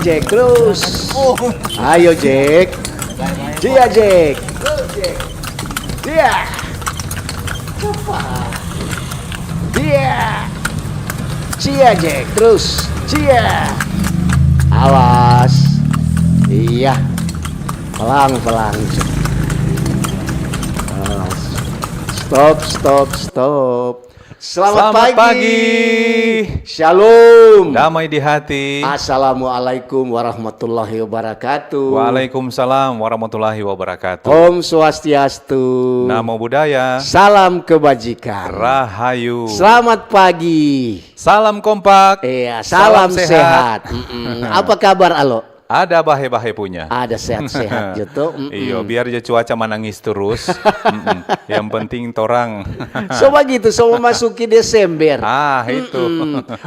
Jack terus. Ayo Jack. Dia Jack. Dia. Dia. Cia Jack terus. Cia. Awas. Iya. Pelang. Stop. Selamat pagi. Shalom. Damai di hati. Assalamualaikum warahmatullahi wabarakatuh. Waalaikumsalam warahmatullahi wabarakatuh. Om Swastiastu. Namo Buddhaya. Salam kebajikan. Rahayu. Selamat pagi. Salam kompak. Iya, salam sehat. Apa kabar Alo? Ada bahe-bahe punya. Ada sehat-sehat gitu. Iyo, biar aja cuaca menangis terus. Yang penting torang. Coba gitu, semua masuki Desember. Itu.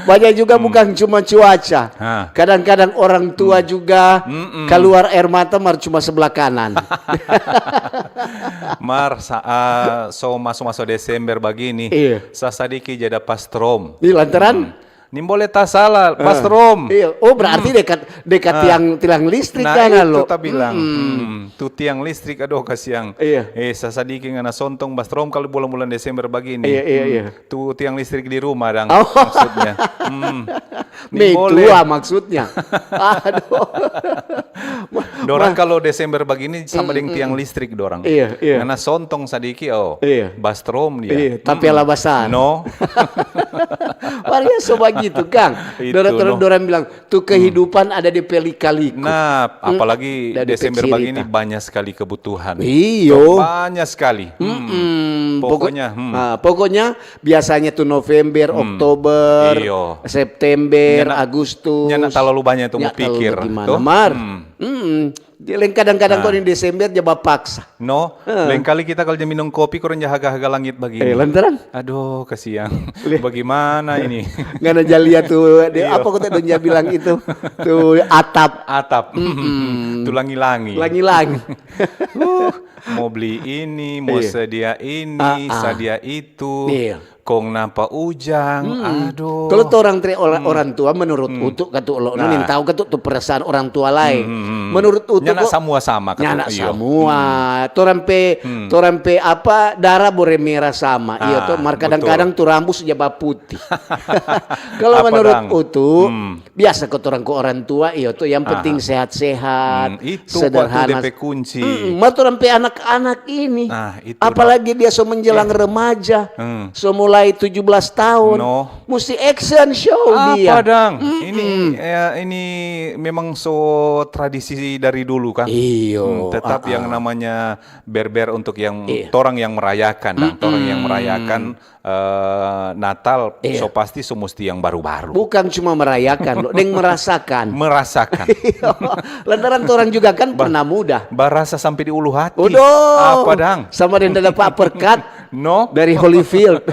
Banyak juga bukan cuma cuaca. Kadang-kadang orang tua juga keluar air mata cuma sebelah kanan. So masuk Desember begini. Iya. Sasadiki jada pastrom. Ini lantaran Boleh tak salah, pastrom. Iya. Oh berarti dekat tiang listrik Nah kan itu lo. tak bilang. Tu tiang listrik aduh kasiang. Iya. Sasadiki ngana sontong pastrom kalau bulan-bulan Desember begini. Iya. Tu tiang listrik di rumah dang Oh. maksudnya. Tua maksudnya. Aduh. Dorang kalau Desember begini sama dengan tiang listrik dorang. Iya. Ngana sontong sadiki Iya. bastrom dia. Iya, tapi ala basah. No. Warga sobat gitu Kang. Dorang bilang tuh kehidupan ada di pelika-liku. Nah, apalagi Dari Desember cerita. begini banyak sekali kebutuhan. Iyo. Banyak sekali. Pokoknya biasanya tuh November, Oktober, Iyo. September, Agustus. Nyana terlalu banyak tuh mau pikir. Gimana Mar? Kadang-kadang kau di Desember jaba paksa. No, lain kali kita kalau dia minum kopi kurang jaga-jaga langit begini. Lantaran? Aduh, kasihan. Bagaimana ini? Nggak ada jalia tuh. Apa kau tadi bilang itu? Tuh atap. Tuh langi-langi. Langi-langi. Mau beli ini, mau sedia ini, sedia itu. Iya. Kong napa ujang, aduh. Kalau tuh orang tua menurut Utuk katu lo nih tahu katu tuh perasaan orang tua lain. Menurut Utuk nyana semua sama katu. Nyana semua. Torampe apa darah bore merah sama. Iya tuh kadang-kadang tuh rambut sejaba putih. Kalau menurut Utuk biasa katu orang tua iya tuh yang penting sehat-sehat, itu sederhana. DP kunci. Torampe anak-anak ini. Itu apalagi dia so menjelang remaja. So mulai 17 tahun, mesti action show dia. Apa dang? Ini memang so tradisi dari dulu kan. Iyo. Tetap yang namanya berber untuk yang orang yang merayakan, orang yang merayakan Natal, so pasti mesti yang baru-baru. Bukan cuma merayakan, loh, deng merasakan. Merasakan. Lantaran orang juga kan pernah muda. Barasa sampai di ulu hati. Udah. Apa dang? Sama dengan dapat perkat. No. Dari Holyfield.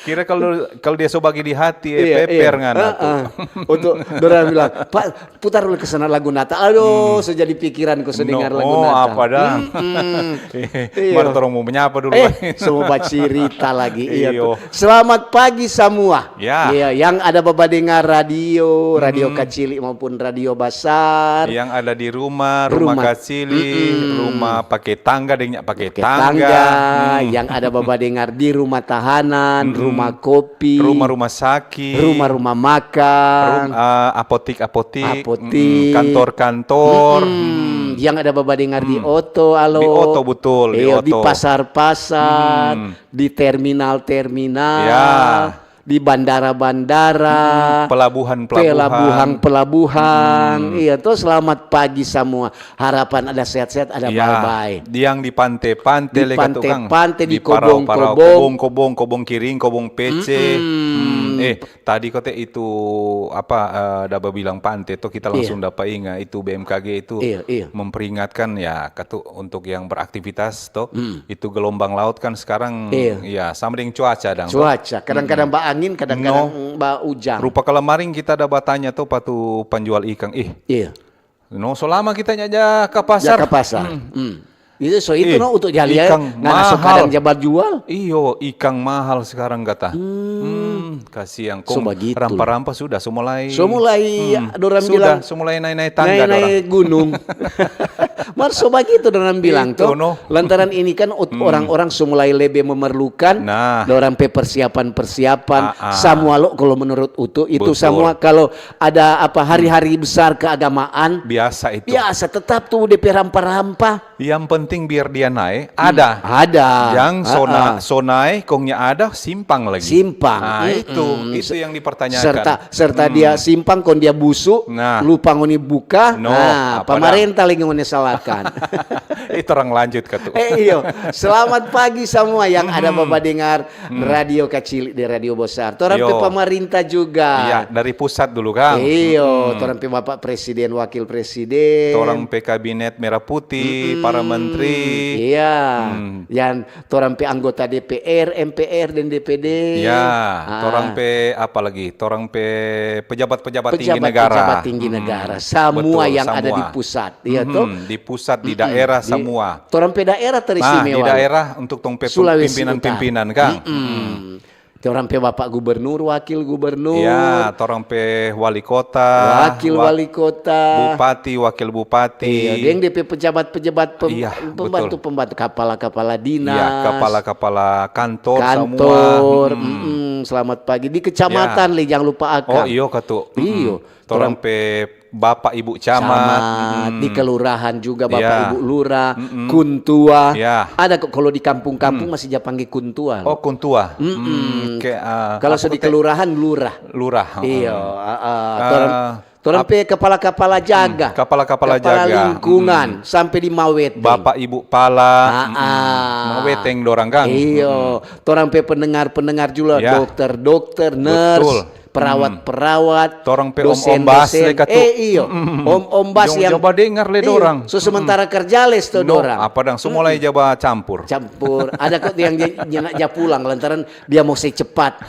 Kira kalau dia so bagi di hati, peper ngana tuh. Untuk dorang bilang, Pak putar dulu ke sana lagu Natal. Aduh, sejadi pikiranku sedengar lagu Natal. Apa dang? Mari torong mau menyapa dulu. Semua baca cerita lagi. Iya Iyo. tuh. Selamat pagi semua. Ya. Iya, yang ada bapak dengar radio kecil maupun radio besar. Yang ada di rumah kacili, rumah pakai tangga, dengnya pakai tangga. Yang ada bapak dengar di rumah tahanan, rumah kopi, rumah-rumah sakit, rumah-rumah makan, apotik, kantor-kantor. Yang ada bapak dengar di oto, di oto betul, di pasar-pasar, di terminal-terminal. Ya. Di bandara-bandara, pelabuhan. Iya tuh selamat pagi semua. Harapan ada sehat-sehat, ada baik-baik. Yang di pantai-pantai, di kobong-kobong, kobong kiring, kobong PC. Tadi kote itu Daba bilang pantai tuh kita langsung dapat ingat itu BMKG itu memperingatkan ya untuk yang beraktivitas tuh itu gelombang laut kan sekarang ya sama dengan cuaca kadang-kadang angin, kadang-kadang hujan. Rupa kalamaring kita ada batanya tuh patu penjual ikan. Selama kita aja ke pasar. Itu itu no untuk jalia ikan nggak masuk mahal. kadang jabat jual. Iyo, ikan mahal sekarang kata. Kasihan. So Kong begitu. rampa-rampa sudah semulai. So mulai dorang bilang semulai naik-naik tangga naik gunung. Mar so begitu dorang bilang Itu, tuh. no. Lantaran ini kan orang-orang so mulai lebih memerlukan. Nah. Dorang persiapan. Semua lo kalau menurut Utu itu Betul. semua kalau ada apa hari-hari besar keagamaan. Biasa itu. Biasa tetap tuh DP rampa-rampa. Yang penting biar dia naik, ada. Ada. Yang so naik, kongnya ada, simpang lagi. Simpang. Nah, itu yang dipertanyakan. Serta dia simpang kon dia busuk, Nah. lupa ngoni buka. No, nah, apa pemerintah lagi ngoni salahkan. Itu orang lanjut katu. Iyo, selamat pagi semua yang ada Bapak dengar radio kecil di radio besar. Torang pe pemerintah juga. Iya, dari pusat dulu Kang. Iyo, torang pe Bapak Presiden, Wakil Presiden. Torang pe kabinet merah putih, para menteri. Iya, yang torang pe anggota DPR, MPR dan DPD. Ya, torang pe apa lagi? Torang pe pejabat-pejabat tinggi negara. Pejabat tinggi negara, semua Betul, yang ada di pusat, iya toh. Di pusat, di daerah semua. Torang pe daerah teristimewa. Nah, di daerah untuk tong pe Sulawesi pimpinan-pimpinan Kang. Torang pe Bapak Gubernur, Wakil Gubernur. Ya, torang pe wali kota, Wakil wali kota, bupati, wakil bupati. Iya, yang DP pejabat-pejabat Iya, pembantu-pembantu kepala-kepala dinas. Iya, kepala-kepala kantor kantor. semua. Selamat pagi di kecamatan Ya. li jangan lupa Oh akang. iyo katu. Iyo. Torang pe bapak ibu camat. Di kelurahan juga Bapak Ya. Ibu Lurah, Kuntua. Ya. Ada kok kalau di kampung-kampung masih dia panggil Kuntua. Oh kuntua. Kalau di kelurahan Lurah. Lurah. Iya, torang pe kepala-kepala jaga. Kepala-kepala jaga. Lingkungan sampai di Maweteng. Bapak ibu pala. Maweteng Weteng dorang Kang. Iya, torang pe pendengar-pendengar juga, Ya. dokter-dokter, nurse, Betul. perawat-perawat, Torang pe dosen-dosen. om bas le katu. Iyo, om bas yang coba dengar le Iyo, dorang. so sementara kerja les to dorang. Apa dang semulai jaba campur. Campur. Ada kok yang dia pulang lantaran dia mau cepat.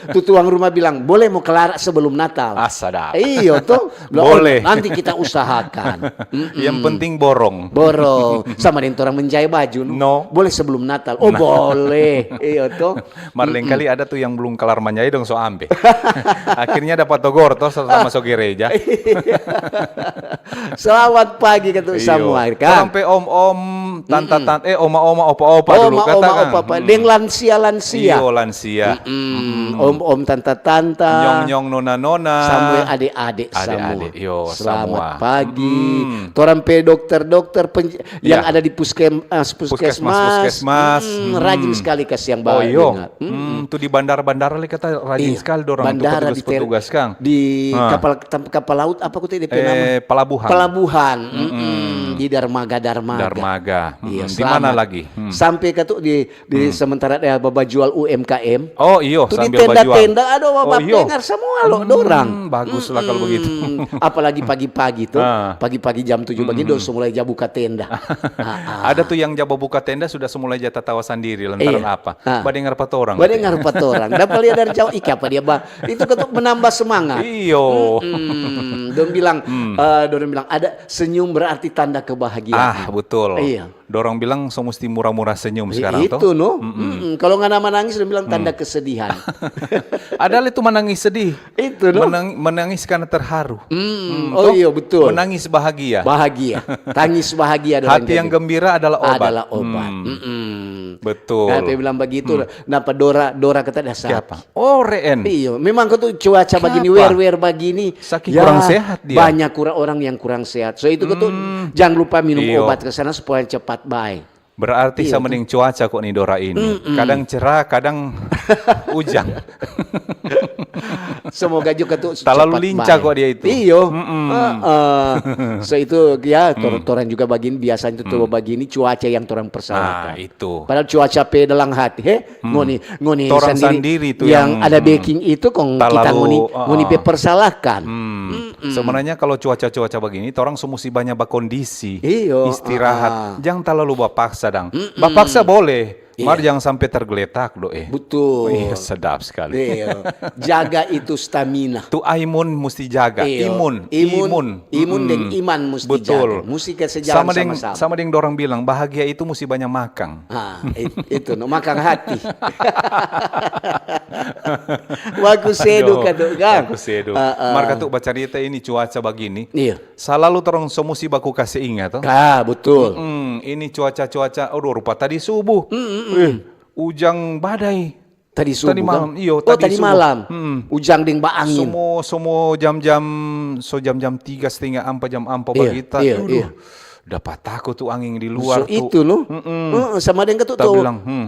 Tuh tuang rumah bilang, "Boleh mau kelar sebelum Natal." Asada. Iyo tuh. Boleh. Nanti kita usahakan. Yang penting borong. Borong sama dengan orang menjahit baju. No. Boleh sebelum Natal. Oh, boleh. Iya tuh. Marleng kali ada tuh yang belum kelar manjai dong so ambe. Akhirnya dapat togor toh setelah masuk gereja. Selamat pagi kata semua kan. Sampai om-om, tante-tante, oma-oma, opa-opa dulu kata kan. Oma-opa, deng lansia-lansia. Iyo lansia. Om-om, tante-tante. Nyong-nyong, nona-nona. Sampai adik-adik semua. Adik-adik, yo Selamat semua. pagi. Torang pe dokter-dokter yang ada di puskesmas. Rajin sekali kasih yang Oh iyo. ingat. Tuh di bandara-bandara li kata rajin sekali dorang untuk Bandara petugas Kang. di kapal laut apa kok DP nama? Pelabuhan. Pelabuhan. Di Darmaga. Darmaga. Iya, Di mana selamat. lagi? Sampai ke tuh di sementara ada Bapak jual UMKM. Oh iyo, Tuh di sambil bajuan. tenda-tenda ada Bapak iyo. dengar semua lo dorang. Bagus lah kalau begitu. Apalagi pagi-pagi tuh, pagi-pagi jam 7 pagi udah mulai buka tenda. Ada tuh yang jaba buka tenda sudah semulai jatuh tawa sendiri lantaran Iya. apa? Badengar pat orang. Badengar pat orang. Dapat lihat dari jauh apa dia itu ketuk menambah semangat. Iyo. Don bilang ada senyum berarti tanda kebahagiaan. Betul. Iya. Dorong bilang so mesti murah-murah senyum sekarang itu toh. no. Kalau nggak nama nangis dia bilang tanda kesedihan. Ada itu menangis sedih. Itu no. Menangis karena terharu. Oh iya betul. Menangis bahagia. Bahagia. Tangis bahagia. Hati yang gembira adalah obat. Betul. Nah, dia bilang begitu. Napa Dora kata dasar. Siapa? Oh Reen. Iya, memang kau tuh cuaca begini, wear begini. Saking kurang sehat dia. Banyak orang yang kurang sehat. So itu kau tuh jangan lupa minum obat ke sana supaya cepat baik. Berarti sama dengan cuaca kok nih Dora ini. Kadang cerah, kadang hujan. Semoga juga tuh terlalu lincah kok dia itu. Iyo. So itu ya toran juga begini biasanya tuh begini cuaca yang torang persalahkan. Itu. Padahal cuaca pedalang hati. Ngoni torang sendiri tuh yang ada baking itu kong kita ngoni persalahkan. Sebenarnya kalau cuaca-cuaca begini, orang semesti banyak berkondisi, Iyo. istirahat. Jangan terlalu bapaksa dang. Bapaksa boleh. Mar jangan sampai tergeletak do Betul. Iya, sedap sekali. Iya. Jaga itu stamina. Tu imun mesti jaga. Iya. Imun dan iman mesti betul. jaga. Mesti sejalan sama-sama. Sama dengan orang bilang bahagia itu mesti banyak makan. Itu makan hati. Waku sedu katu kan. Waku sedu. Mar katu baca cerita ini cuaca begini. Iya. Selalu terang semusi baku kasih ingat toh. Betul. Ini cuaca. Aduh, rupa tadi subuh. Ujang badai. Tadi subuh. Tadi malam. Kan? Iyo, tadi malam. Ujang ding ba angin. Semua jam-jam 3:30 jam 4 bagita. Iya. Dapat takut tuh angin di luar tuh. Itu loh. Sama dengan tuh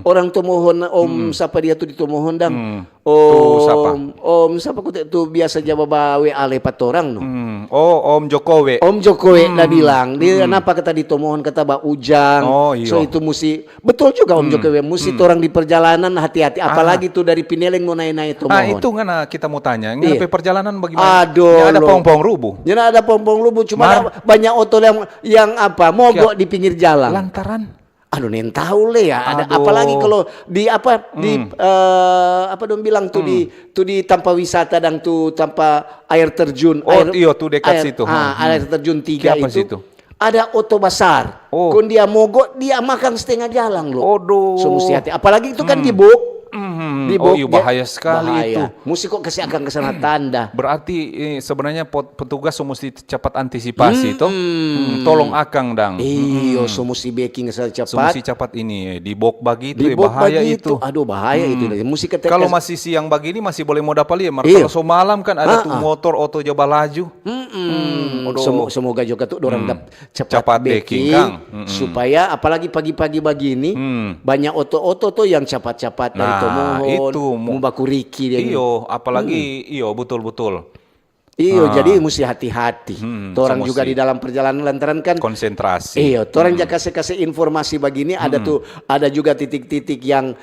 orang tomohon siapa dia tuh di tomohon dang. Om siapa ku tuh biasa jawab WA lepat orang no. Om Jokowi. Om Jokowi dah bilang, dia kenapa kata di tomohon kata ba ujang. So itu mesti betul juga Om Jokowi mesti orang di perjalanan hati-hati apalagi tuh dari Pineleng mau naik-naik tomohon. Itu ngana kita mau tanya, ngana perjalanan bagaimana? Aduh. Ada pong-pong rubuh. Ya ada pong-pong rubuh cuma banyak oto yang mogok di pinggir jalan. Lantaran nen tahu le ya. Ada apalagi kalau di apa dong bilang tuh di tanpa wisata dan tuh tanpa air terjun. Tuh dekat situ. Air terjun 3 itu. Situ? Ada oto besar. Kun dia mogok dia makan setengah jalan loh. So mesti hati. Apalagi itu kan di bok. Bahaya sekali itu. Mesti kok kasih akan kesana tanda. Berarti sebenarnya petugas mesti cepat antisipasi toh. Tolong akang dang. So mesti baking cepat. Mesti cepat ini di bok bagi itu bahaya itu. Aduh bahaya itu. Mesti kalau masih siang begini masih boleh mau dapat lihat. Kalau so malam kan ada tuh motor oto jaba laju. Semoga juga tuh orang cepat baking Kang. Supaya apalagi pagi-pagi begini banyak oto-oto tuh yang cepat-cepat dari tomohon itu mau baku Riki dia. Apalagi betul-betul. Jadi mesti hati-hati. Orang juga di dalam perjalanan lantaran kan konsentrasi. Orang jaga kasih informasi begini ada juga titik-titik yang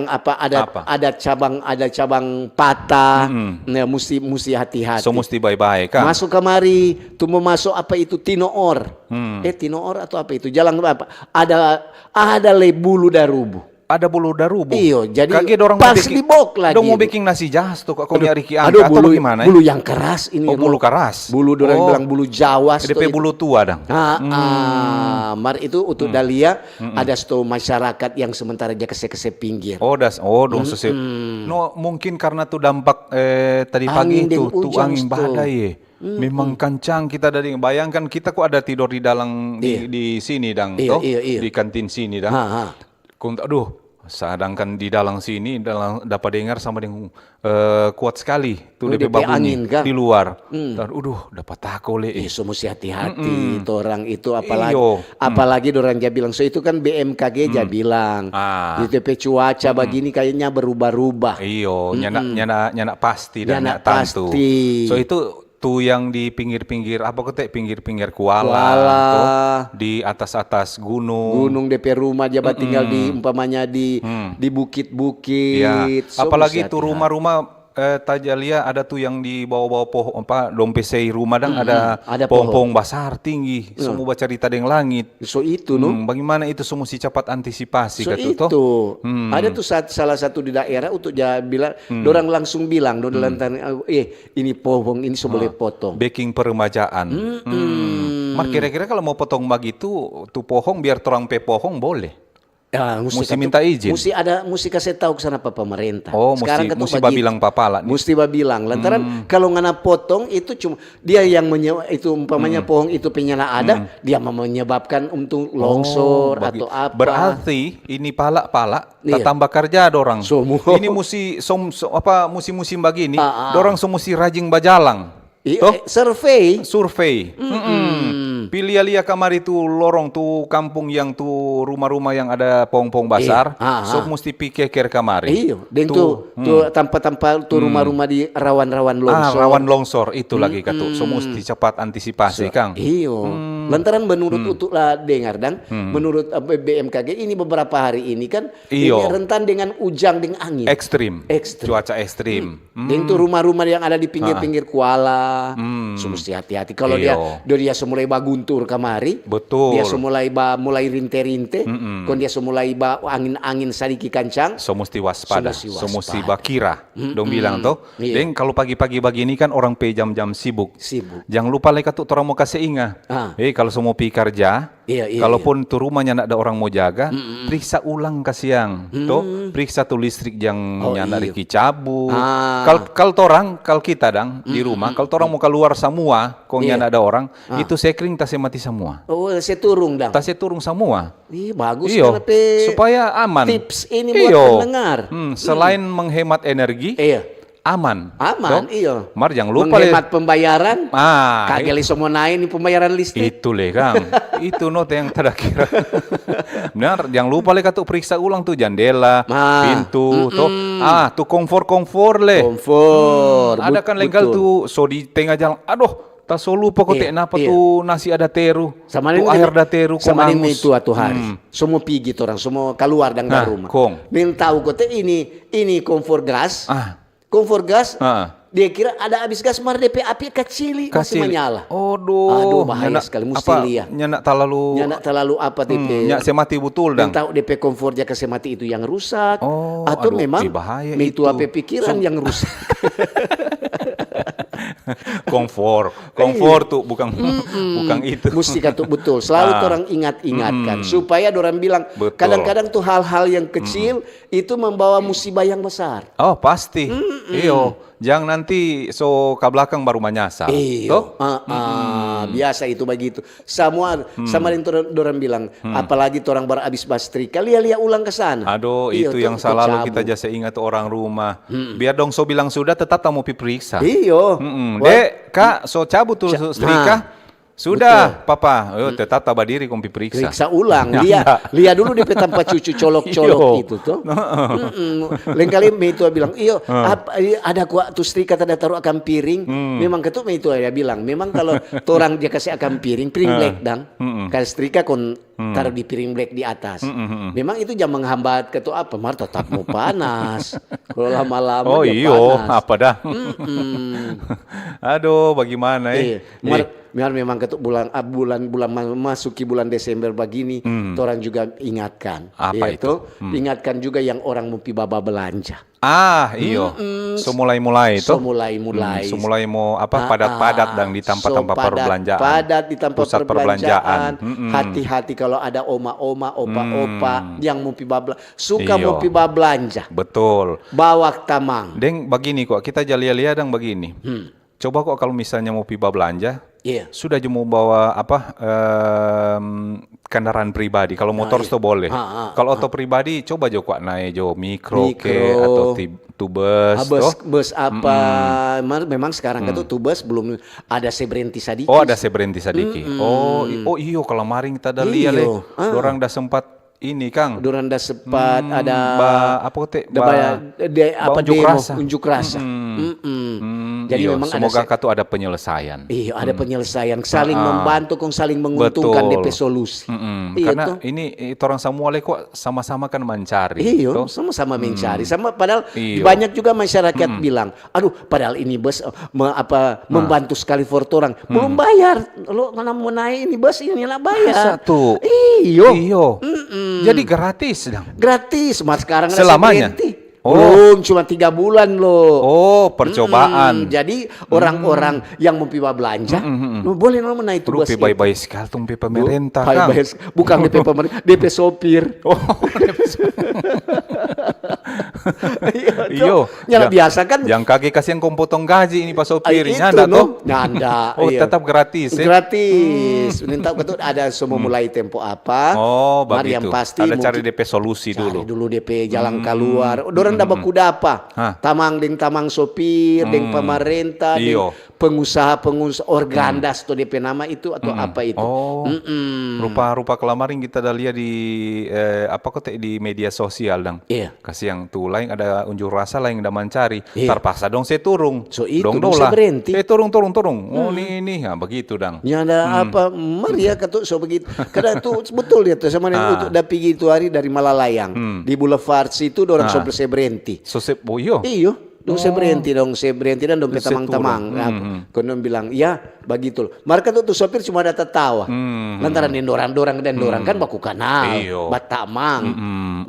ada cabang patah. Nah, mesti hati-hati. So mesti bye-bye kan. Masuk kemari, tuh mau masuk apa itu Tinoor. Tinoor atau apa itu? Jalan apa? Ada bulu darubu. Ada bulu darubu. Jadi pas di bok lagi. Dong mau bikin nasi jas tuh kok Riki angka atau gimana? Bulu yang keras ini. Bulu keras. Bulu orang bilang bulu Jawa. DP bulu tua dong. Mar itu untuk Dahlia ada masyarakat yang sementara dia kese pinggir. Dong sesep. No mungkin karena tuh dampak tadi pagi itu tuh angin badai. Memang kencang kita dari bayangkan kita kok ada tidur di dalam di sini dang toh di kantin sini dang. Sedangkan di dalam sini dapat dengar sama dengan kuat sekali tuh DP babunyi di luar. Dapat takut le. So mesti hati-hati orang itu apalagi orang dia bilang itu kan BMKG dia bilang di DP cuaca begini kayaknya berubah-ubah. Nyana pasti dan nyana tentu. So itu tuh yang di pinggir-pinggir pinggir-pinggir Kuala di atas gunung DP rumah jabat tinggal di umpamanya di bukit-bukit. Apalagi itu rumah-rumah Tajalia ada tuh yang di bawah-bawah pohon dompesei rumah ada pohon besar tinggi semua baca cerita dengan langit. So itu bagaimana itu semua si cepat antisipasi itu. Ada tuh salah satu di daerah untuk dia bilang dorang langsung bilang ini pohon ini boleh potong. Baking peremajaan. Kira-kira kalau mau potong begitu tuh pohon biar terang pohon boleh. Mesti minta izin. Mesti kasih tahu ke sana pemerintah. Sekarang mesti bilang papala. Mesti bilang. Lantaran kalau ngana potong itu cuma dia yang itu umpamanya pohon itu penyala ada, dia menyebabkan untuk longsor atau apa. Berarti ini pala tambah kerja dorang. Ini musim begini, dorang mesti rajin bajalang. Survei. Pilih kamari tuh lorong tuh kampung yang tuh rumah-rumah yang ada pohon-pohon besar. Mesti pikir kamari. Dan tuh tanpa tuh rumah-rumah di rawan-rawan longsor. Rawan longsor itu lagi katu. Mesti cepat antisipasi Kang. Lantaran menurut untuk dengar dan menurut BMKG ini beberapa hari ini kan ini rentan dengan ujang dengan angin. Ekstrim. Cuaca ekstrim. Dan tuh rumah-rumah yang ada di pinggir-pinggir Kuala. So mesti hati-hati. Kalau dia semulai baguntur kamari, betul. Dia semulai mulai rinte-rinte, kon dia semulai angin-angin sadiki kancang. So mesti waspada, so mesti bakira. Dong bilang toh. Dan kalau pagi-pagi begini kan orang pe jam-jam sibuk. Jangan lupa leka tuh orang mau kasih ingat. Kalau semua pi kerja, kalaupun tuh rumahnya nak ada orang mau jaga, periksa ulang kasiang. Toh, periksa tuh listrik yang nyana Riki cabut. Kalau kita dang di rumah, kalau orang mau keluar semua, kok nyana ada orang, itu sekring tasnya mati semua. Oh, saya turung dang. Tasnya turung semua. Bagus supaya aman. Tips ini buat pendengar. Selain menghemat energi, aman. Iya. Mar jangan lupa menghemat pembayaran. Kageli semua naik nih pembayaran listrik. Itu Kang. Itu note yang terakhir. Benar, jangan lupa tuh periksa ulang tuh jendela, pintu, tuh komfor le. Komfor. Ada kan lengkal tuh so di tengah jalan. Aduh, tak so lupa kok kenapa tuh nasi ada teru. Sama tuh air ada teru sama ini itu atuh hari. Semua pigi orang, semua keluar dari rumah. Nin tahu kok ini kompor gas. Kompor gas, dia kira ada habis gas mar DP api kecil masih menyala. Aduh bahaya sekali, mesti lihat. Nyanak terlalu apa DP. Nyak semati betul dang. Tahu DP komfornya ke semati itu yang rusak. Atau memang itu apa pikiran yang rusak. Komfor tuh bukan itu. Mesti kata betul. Selalu orang ingatkan supaya orang bilang kadang-kadang tuh hal-hal yang kecil itu membawa musibah yang besar. Oh pasti. Iyo. Jangan nanti so ke belakang baru menyasar. Biasa itu begitu. Sama yang orang bilang, apalagi orang baru habis bastrika, lihat ulang ke sana. Aduh, itu yang selalu kita jasa ingat orang rumah. Biar dong so bilang sudah, tetap tamu periksa. Dek, Kak, so cabut tuh setrika. Sudah, Papa. Tetap tabah diri kompi periksa. Periksa ulang. Lihat dulu di tanpa cucu colok-colok itu tuh. Lain kali itu bilang, ada kuat tuh setrika tanda taruh akan piring. Memang ketuk itu dia bilang, memang kalau orang dia kasih akan piring black dang. Kalau setrika kon taruh di piring black di atas. Memang itu jangan menghambat ketuk apa, mar tetap mau panas. Kalau lama-lama dia panas. Apa dah? Aduh, bagaimana Memang ketuk bulan masuki bulan Desember begini, orang juga ingatkan. Apa itu? Ingatkan juga yang orang mau baba belanja. So mulai-mulai itu. So mulai mau padat-padat dan di tempat-tempat perbelanjaan. Padat di tempat perbelanjaan. Hati-hati kalau ada oma-oma, opa-opa yang mau mau belanja. Betul. Bawa tamang. Deng begini kok kita jalia-lia dang begini. Coba kok kalau misalnya mau belanja, sudah mau bawa kendaraan pribadi. Kalau motor itu boleh. Kalau auto pribadi coba kok naik mikro atau tubus. Bus apa? Memang sekarang itu tubus belum ada seberenti sadiki. Ada seberenti sadiki. Iyo kalau maring kita ada lihat orang dah sempat ini Kang. Doranda sempat ada unjuk rasa. Jadi memang semoga katu ada penyelesaian. Ada penyelesaian, saling membantu, saling menguntungkan DP solusi. Karena ini orang semua kok sama-sama kan mencari. Sama-sama mencari. Padahal banyak juga masyarakat bilang, aduh, padahal ini bus membantu sekali for orang. Belum bayar. Lo mana mau naik ini bus ini lah bayar. Satu. Iyo. Jadi gratis dong. Gratis, mas sekarang selamanya. Belum, cuma 3 bulan loh. Percobaan. Jadi orang-orang yang mau belanja, boleh naik itu bus. Baik-baik sekali tuh pemerintah. Bukan DP pemerintah, DP sopir. Nyala biasa kan. Yang kaki kasihan kompotong gaji ini Pak sopir. Nyanda tuh. Nyanda. Tetap gratis. Gratis. Minta betul ada semua mulai tempo apa. Begitu. Yang pasti ada cari DP solusi dulu. Cari dulu DP jalan keluar. Dorang dapat kuda apa? Tamang sopir, deng pemerintah, deng pengusaha organdas atau DP nama itu atau apa itu. Rupa-rupa kelamarin kita dah lihat di di media sosial dang. Kasih yang tuh lain ada unjuk rasa lain dah mencari. Terpaksa dong saya turung. Dong dola. Turung. Ini begitu dang. Nyada apa? Maria kata so begitu. Karena itu betul dia tuh sama yang untuk dapi itu hari dari Malalayang di Boulevard situ orang so berhenti. Iyo. Dong saya berhenti dan dong tamang-tamang. Konon bilang, ya begitu. Mereka tuh sopir cuma ada tertawa. Lantaran dorang kan baku kanal, batamang.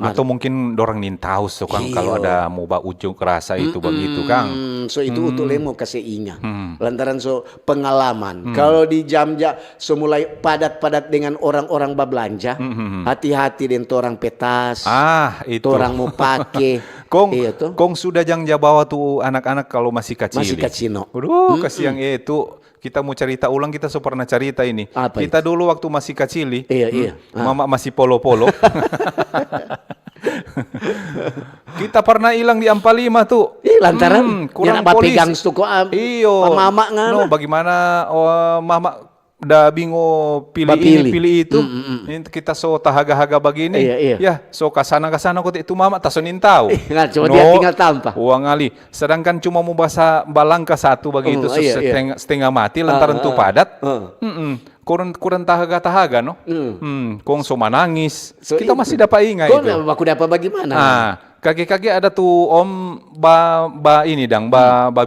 Atau mungkin dorang nintau so Kang kalau ada mau ujung kerasa itu begitu Kang. So itu untuk lemo kasih ingat. Lantaran so pengalaman. Kalau di jam-jam so mulai padat-padat dengan orang-orang berbelanja, hati-hati dengan orang petas. Itu. Orang mau pakai. Kong sudah jangan bawa tuh anak-anak kalau masih kecil. Masih kecino. Aduh, kasihan itu. Kita mau cerita ulang, kita pernah cerita ini. Apa kita itu? dulu waktu masih kecil, iya. Mama masih polo-polo. Kita pernah hilang di Ampalima tuh. Lantaran kurang polisi. Pegang stuko iyo. Mama ngana. No, bagaimana mama dah bingo pilih itu. Ini kita so tahaga-haga begini. Iya. Ya, so kasana kok itu mama tasonin tahu. Cuma dia tinggal tanpa. Uang ali. Sedangkan cuma mau bahasa balangka satu begitu setengah mati lantaran tuh padat. Kurang tahaga no. Kong so menangis. Kita masih dapat ingat itu. Kong aku dapat bagaimana? Kaki-kaki ada tuh om ini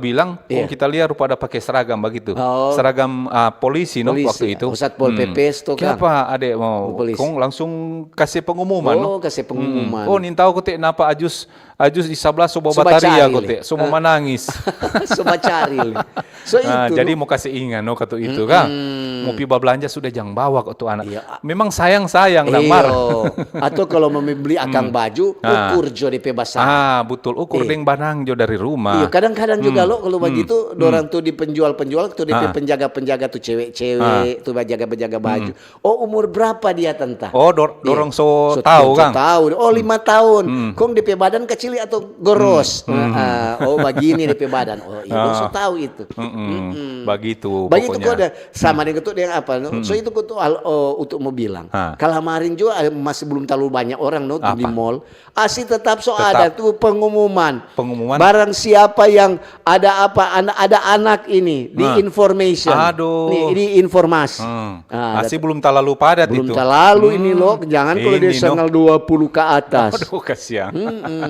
bilang kita lihat pada pakai seragam begitu. Seragam polisi no waktu itu. Pusat Pol PP itu kan. Kenapa adek mau? Kong langsung kasih pengumuman no. Kasih pengumuman. Nintau kote napa ajus di sebelah soba bataria kote. Semua menangis. Soba cari. So itu. Jadi mau kasih ingat no kata itu kan. Mau piba belanja sudah jangan bawa ke tuh anak. Memang sayang damar. Atau kalau mau beli akang baju, ukur jo di basah. Betul. Ukur deng banang jo dari rumah. Iya, kadang-kadang juga lo kalau begitu dorang tuh di penjual-penjual tuh di penjaga-penjaga tuh cewek-cewek tuh penjaga baju. Umur berapa dia tentang? Dorong so tahu Kang. Tahu. 5 tahun. Kong DP badan kecil atau goros. Begini DP badan. Itu so tahu itu. Begitu kok ada sama dengan itu dengan apa? So itu kok tuh untuk mau bilang. Kalau kemarin juga masih belum terlalu banyak orang di mall. Asli tetap ada tuh pengumuman. Barang siapa yang ada anak ini di information. Di informasi. Asli belum terlalu padat itu. Belum terlalu ini loh. Jangan kalau dia tanggal 20 ke atas. Aduh kasihan.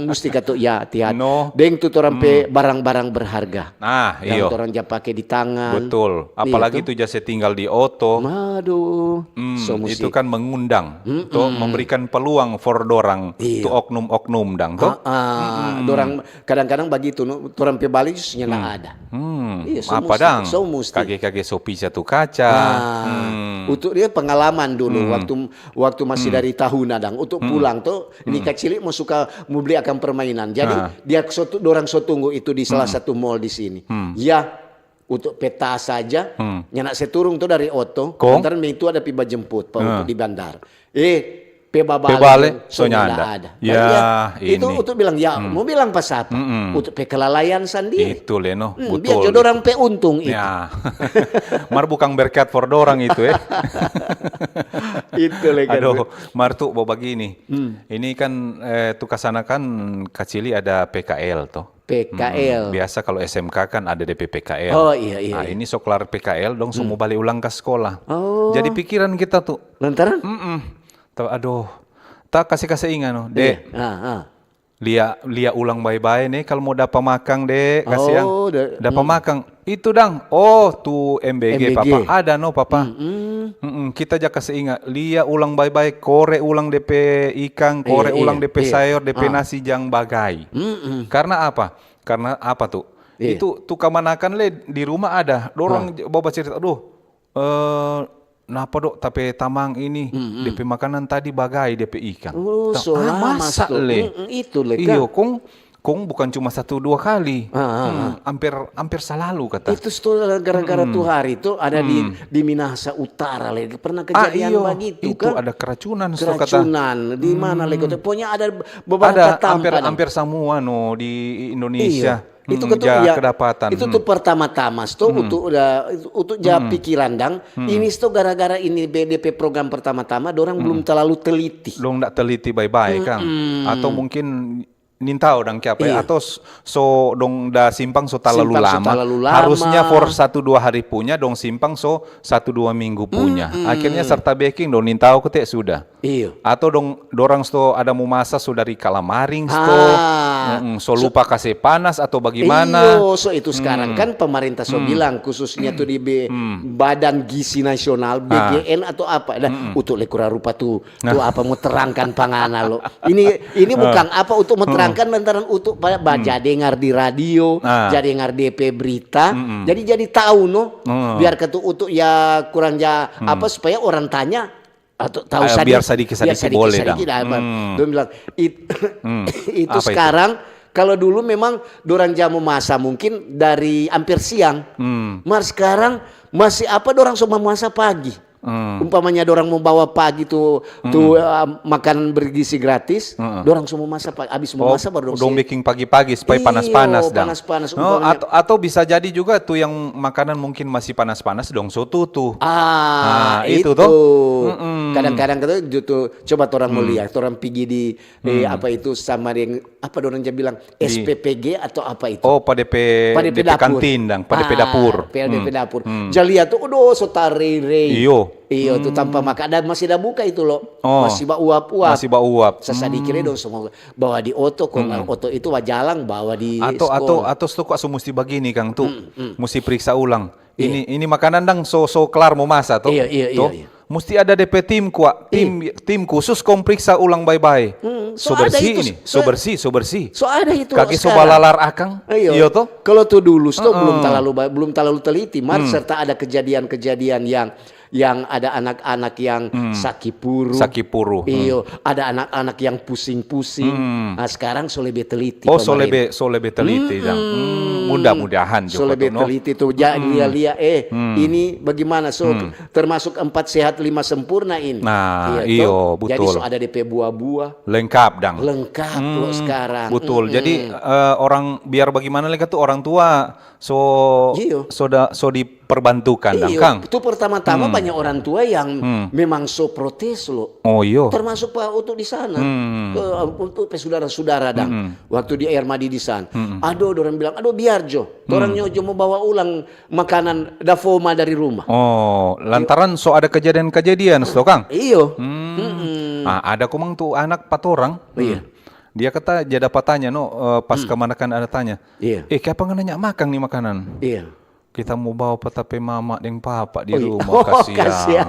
Mesti kata ya hati-hati. Deng tuh orang barang-barang berharga. Yang orang dia pakai di tangan. Betul. Apalagi itu jasa tinggal di oto. Aduh. Itu kan mengundang. Tuh memberikan peluang for dorang. Tuh oknum-oknum dang. Dorang kadang-kadang begitu. Orang pe Bali justru nggak ada. Apa dang? Kage-kage sopi satu kaca. Untuk dia pengalaman dulu waktu masih dari tahun dang. Untuk pulang tuh ini kecil mau suka mau beli akan permainan. Jadi dia dorang tunggu itu di salah satu mall di sini. Ya. Untuk peta saja, nyanak saya turun tuh dari oto, ntar itu ada piba jemput untuk di bandar. Piba balik, soalnya ada. Ya, itu untuk bilang mau bilang pas apa? Untuk kelalaian sendiri. Itu Leno, betul. Biar jodoh orang untung itu. Ya, mar bukan berkat for dorang itu Itu lekan. Aduh, mar tuh bawa begini. Ini kan tuh kasana kan kecili ada PKL toh. PKL. Biasa kalau SMK kan ada DP PKL. Iya. Nah, ini kelar PKL dong semua balik ulang ke sekolah. Jadi pikiran kita tuh. Lantaran? Aduh, tak kasih ingat no, Dek. Lia ulang bye-bye nih kalau mau dapat makan Dek, kasihan. Dapat makan. Itu dang. Tuh MBG Papa ada no Papa. Kita aja kasih ingat, lia ulang bye-bye, kore ulang DP ikan, kore ulang DP sayur, DP nasi jang bagai. Karena apa? Karena apa tuh? Itu tuh kamanakan di rumah ada. Dorong bawa cerita, napa dok tapi tamang ini DP makanan tadi bagai DP ikan. Masa itu Iyo kong bukan cuma 1-2 kali. Hampir selalu kata. Itu gara-gara tuh hari itu ada di Minahasa Utara lagi pernah kejadian begitu kan. Itu ada keracunan di mana lagi? Pokoknya ada beberapa tempat. Hampir semua di Indonesia. Itu kedapatan. Itu tuh pertama-tama untuk pikiran dang. Ini gara-gara ini BDP program pertama-tama dorang belum terlalu teliti. Belum enggak teliti baik-baik Kang. Atau mungkin nintau dang kiapa atau so dong da simpang so terlalu lama. Harusnya for 1-2 hari punya dong simpang so 1-2 minggu punya. Akhirnya serta baking dong nintau sudah. Atau dorang sto ada mau masa so dari kalamaring sto So lupa kasih panas atau bagaimana? Iyo, so itu sekarang kan pemerintah bilang khususnya tuh di Badan Gizi Nasional BGN atau apa, untuk lekura rupa tuh apa mau terangkan pangana lo. Ini bukan apa untuk mau terangkan lantaran untuk baca dengar di radio, jadi dengar DP berita, jadi tahu biar untuk ya kurang apa supaya orang tanya atau tahu saja biar sedikit boleh dong. Dia bilang itu sekarang kalau dulu memang dorang jamu masa mungkin dari hampir siang. Mas sekarang masih apa dorang semua masa pagi. Umpamanya dorang mau bawa pagi tuh makanan bergizi gratis, dorang semua masak pagi, habis semua masak baru dong bikin pagi-pagi supaya panas-panas dah. Panas-panas. Atau bisa jadi juga tuh yang makanan mungkin masih panas-panas dong sotutu. Itu tuh. Kadang-kadang gitu coba orang mau lihat, orang pergi di apa itu sama yang apa dorang aja bilang SPPG atau apa itu. Oh, pada DP kantin dang, pada DP dapur. DP dapur. Jadi lihat tuh so tari-rei. Iyo tuh tanpa makan dan masih dah buka itu loh. Masih uap-uap. Masih uap. Sesadikirnya dong semua bawa di oto, kalau oto itu wajalang bawa di atau stok kok mesti begini Kang tuh. Mesti periksa ulang. Ini makanan dang so kelar mau masak tuh. Iya. Mesti ada DP tim kuat, tim khusus periksa ulang baik-baik. So bersih ini, so bersih. So ada itu. Kaki so balalar akang. Iya toh. Kalau tuh dulu belum terlalu teliti, serta ada kejadian-kejadian yang ada anak-anak yang sakipuru. Iyo, ada anak-anak yang pusing-pusing. Nah, sekarang so lebih teliti. So lebih teliti. Mudah-mudahan juga. So lebih teliti tuh. Lihat ini bagaimana termasuk 4 sehat 5 sempurna ini. Nah, iyo betul. Jadi so ada DP buah-buah. Lengkap dang. Lengkap loh sekarang. Betul. Jadi orang biar bagaimana lagi tuh orang tua so diperbantukan dang Kang. Itu pertama-tama banyak orang tua yang memang so protes loh. Oh iya. Termasuk Pak untuk di sana. Untuk saudara-saudara dang. Waktu di Air Madi di sana. Aduh, orang bilang, aduh biar Jo. Orang nyojo mau bawa ulang makanan dafoma dari rumah. Oh, lantaran so ada kejadian-kejadian so Kang. Iyo. Ada kumang tuh anak 4 orang. Iya. Dia kata dia dapat tanya pas kemanakan ada tanya. Iya. Kenapa nggak nanya makan nih makanan? Iya. Kita mau bawa petape mama dan papa di rumah, kasihan.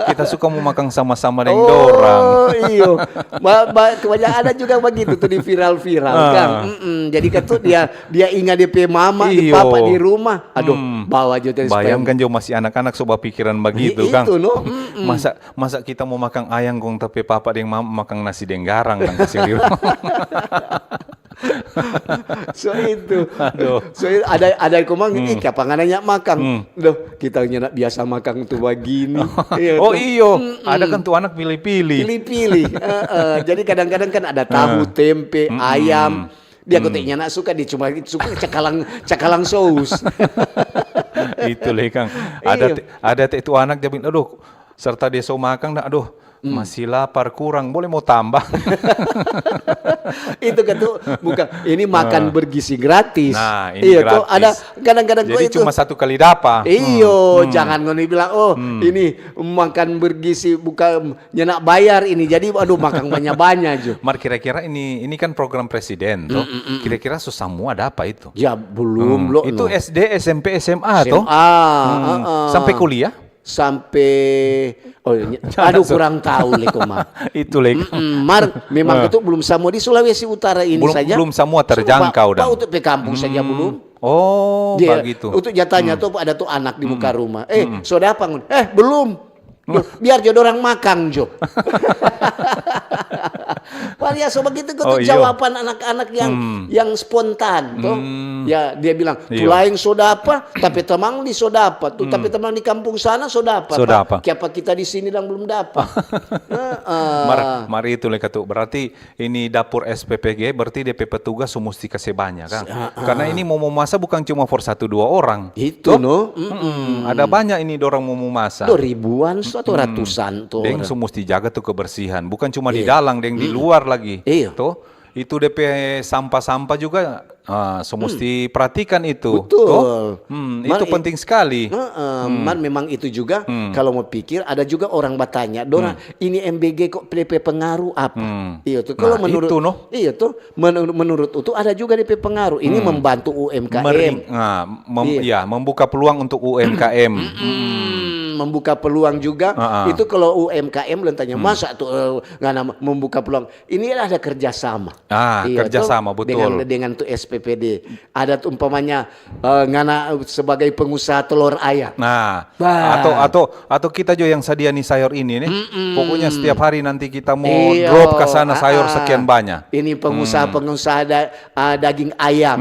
Kita suka mau makan sama-sama dengan dorang. Iyo. Kebanyakan ada juga begitu tuh di viral-viral kan. Jadi kan tuh dia ingat DP mama, di papa di rumah. Aduh, bawa aja dari bayangkan jo masih anak-anak coba pikiran begitu kan. Masa kita mau makan ayam kong tapi papa dan mama makan nasi dengan garang dan kasih di rumah. So itu, ada yang komang, kapan nanya makan, kita nyenak biasa makan tuh begini. Ada kan tuh anak pilih-pilih. Jadi kadang-kadang kan ada tahu, tempe, ayam. Dia koteknya nak suka dia cuma suka cakalang saus. Itu lah Kang. Ada itu anak dia bilang, aduh, serta dia so makan, aduh. Masih lapar kurang, boleh mau tambah. Itu kan tuh bukan ini makan bergizi gratis. Nah, ini gratis. Tuh ada kadang-kadang jadi cuma 1 kali dapat. Jangan ngoni bilang ini makan bergizi bukan nyenak bayar ini. Jadi aduh makan banyak-banyak aja. Mar kira-kira ini kan program presiden tuh. Kira-kira semua ada apa itu? Ya belum loh. Itu SD, SMP, SMA toh? Sampai kuliah? Sampai aduh kurang tahu Lekoma. Itu Mar memang itu belum semua di Sulawesi Utara ini saja. Belum semua terjangkau dah. Untuk ke kampung saja belum. Oh, begitu. Untuk jatahnya tuh ada tuh anak di muka rumah. Sudah apa? Belum. Biar jodoh orang makan Jo. Variasi begitu tuh jawaban anak-anak yang spontan tuh. Ya dia bilang tuh lain soda apa, tapi temang di soda apa tuh, tapi temang di kampung sana soda apa. Soda apa? Siapa kita di sini dan belum dapat. Mari itu leka tuh. Berarti ini dapur SPPG berarti DP petugas mesti kasih banyak kan. Karena ini mau masak bukan cuma for 1-2 orang. Itu ada banyak ini dorang mau masak. Ribuan atau ratusan tuh. Deng mesti jaga tuh kebersihan, bukan cuma di dalam, deng di luar lagi. Tuh, itu DP sampah-sampah juga So mesti perhatikan itu. Betul. Itu penting sekali. Memang itu juga kalau mau pikir ada juga orang bertanya, Dora, ini MBG kok DP pengaruh apa? Iya tuh. Kalau menurut itu, iya tuh menurut itu ada juga DP pengaruh. Ini membantu UMKM. Membuka peluang untuk UMKM. Membuka peluang juga. Itu kalau UMKM lentanya masa tuh nggak membuka peluang. Ini ada kerjasama. Kerjasama betul. Dengan tuh SPPD. Ada tuh umpamanya ngana sebagai pengusaha telur ayam. Atau kita juga yang sediani sayur ini nih. Pokoknya setiap hari nanti kita mau drop ke sana sayur sekian banyak. Ini pengusaha daging ayam.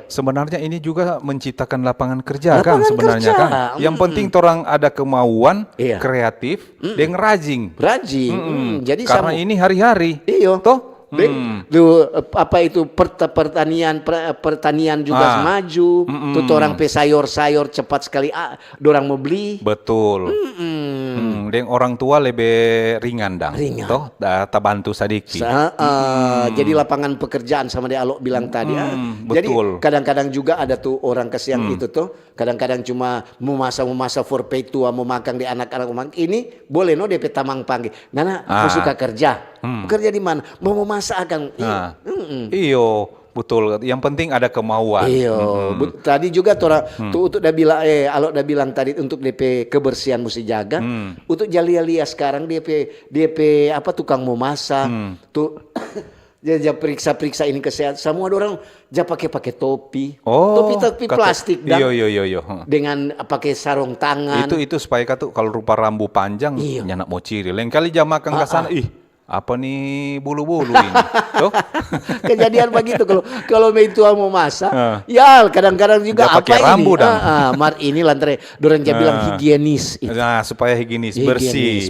Sebenarnya ini juga menciptakan lapangan kerja kan sebenarnya kan. Yang penting orang ada kemauan, kreatif, dan rajin. Jadi karena ini hari-hari. Toh? Pertanian juga maju. Tuh orang sayur cepat sekali dorang mau beli. Betul. Dan orang tua lebih ringan toh bantu sedikit. Jadi lapangan pekerjaan sama dia Alok bilang tadi. Jadi kadang-kadang juga ada tuh orang kesiang itu tuh. Kadang-kadang cuma memasak for pay tua mau makan di anak-anak ini boleh DP tamang panggil. Nana aku suka kerja. Kerja di mana? Mau memasak kan? Iyo, betul. Yang penting ada kemauan. Tadi juga tuh udah bilang Alok udah bilang tadi untuk DP kebersihan mesti jaga. Untuk Jalia sekarang DP apa tukang memasak tuh dia periksa ini kesehatan. Semua orang pakai topi. Topi plastik Iyo. dengan pakai sarung tangan. Itu supaya kalau rupa rambu panjang nyanak mau ciri. Lain kali jam makan ke sana apa nih bulu-bulu ini? Kejadian begitu kalau itu mau masak, kadang-kadang juga apa pakai rambu mar ini lantai dorang bilang higienis. Supaya higienis, bersih,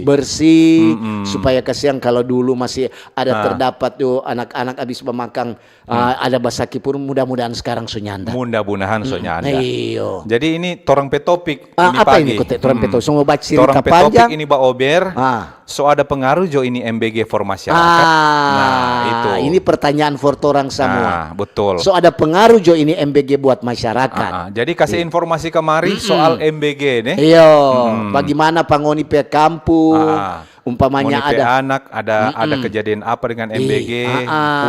supaya kasihan kalau dulu masih ada terdapat tuh anak-anak habis memakan ada basaki pun mudah-mudahan sekarang sunyanda. Mudah-mudahan sunyanda. Jadi ini torang petopik ini apa pagi. petopik ini Mbak Ober. So ada pengaruh jo ini MBG for masyarakat. Itu. Ini pertanyaan for orang semua. Betul. So ada pengaruh jo ini MBG buat masyarakat. Jadi kasih informasi kemari soal MBG nih. Bagaimana pangoni pe kampung. Umpamanya anak ada kejadian apa dengan MBG,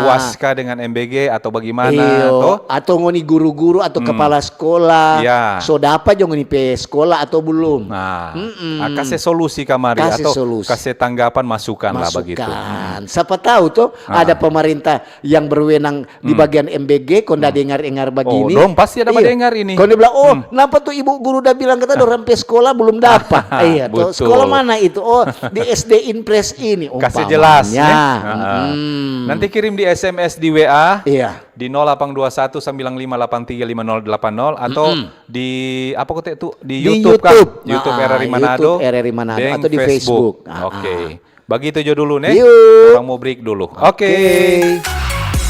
puaskah dengan MBG atau bagaimana atau ngoni guru-guru atau kepala sekolah. So dapat jo ngoni pe sekolah atau belum. Kasih solusi kamari kasih tanggapan masukan lah begitu. Siapa tahu tuh ada pemerintah yang berwenang di bagian MBG konda dengar begini. Dong pasti ada dengar ini. Konda bilang kenapa tuh ibu guru udah bilang kata dorang pe sekolah belum dapat. Tuh sekolah mana itu? Di SD Impres ini kasih jelas nanti kirim di SMS di WA di 0821 9583 5080 atau di apa kok itu di YouTube kan YouTube RRI Manado atau di Facebook. Oke. Begitu aja dulu nih. Orang mau break dulu. Oke.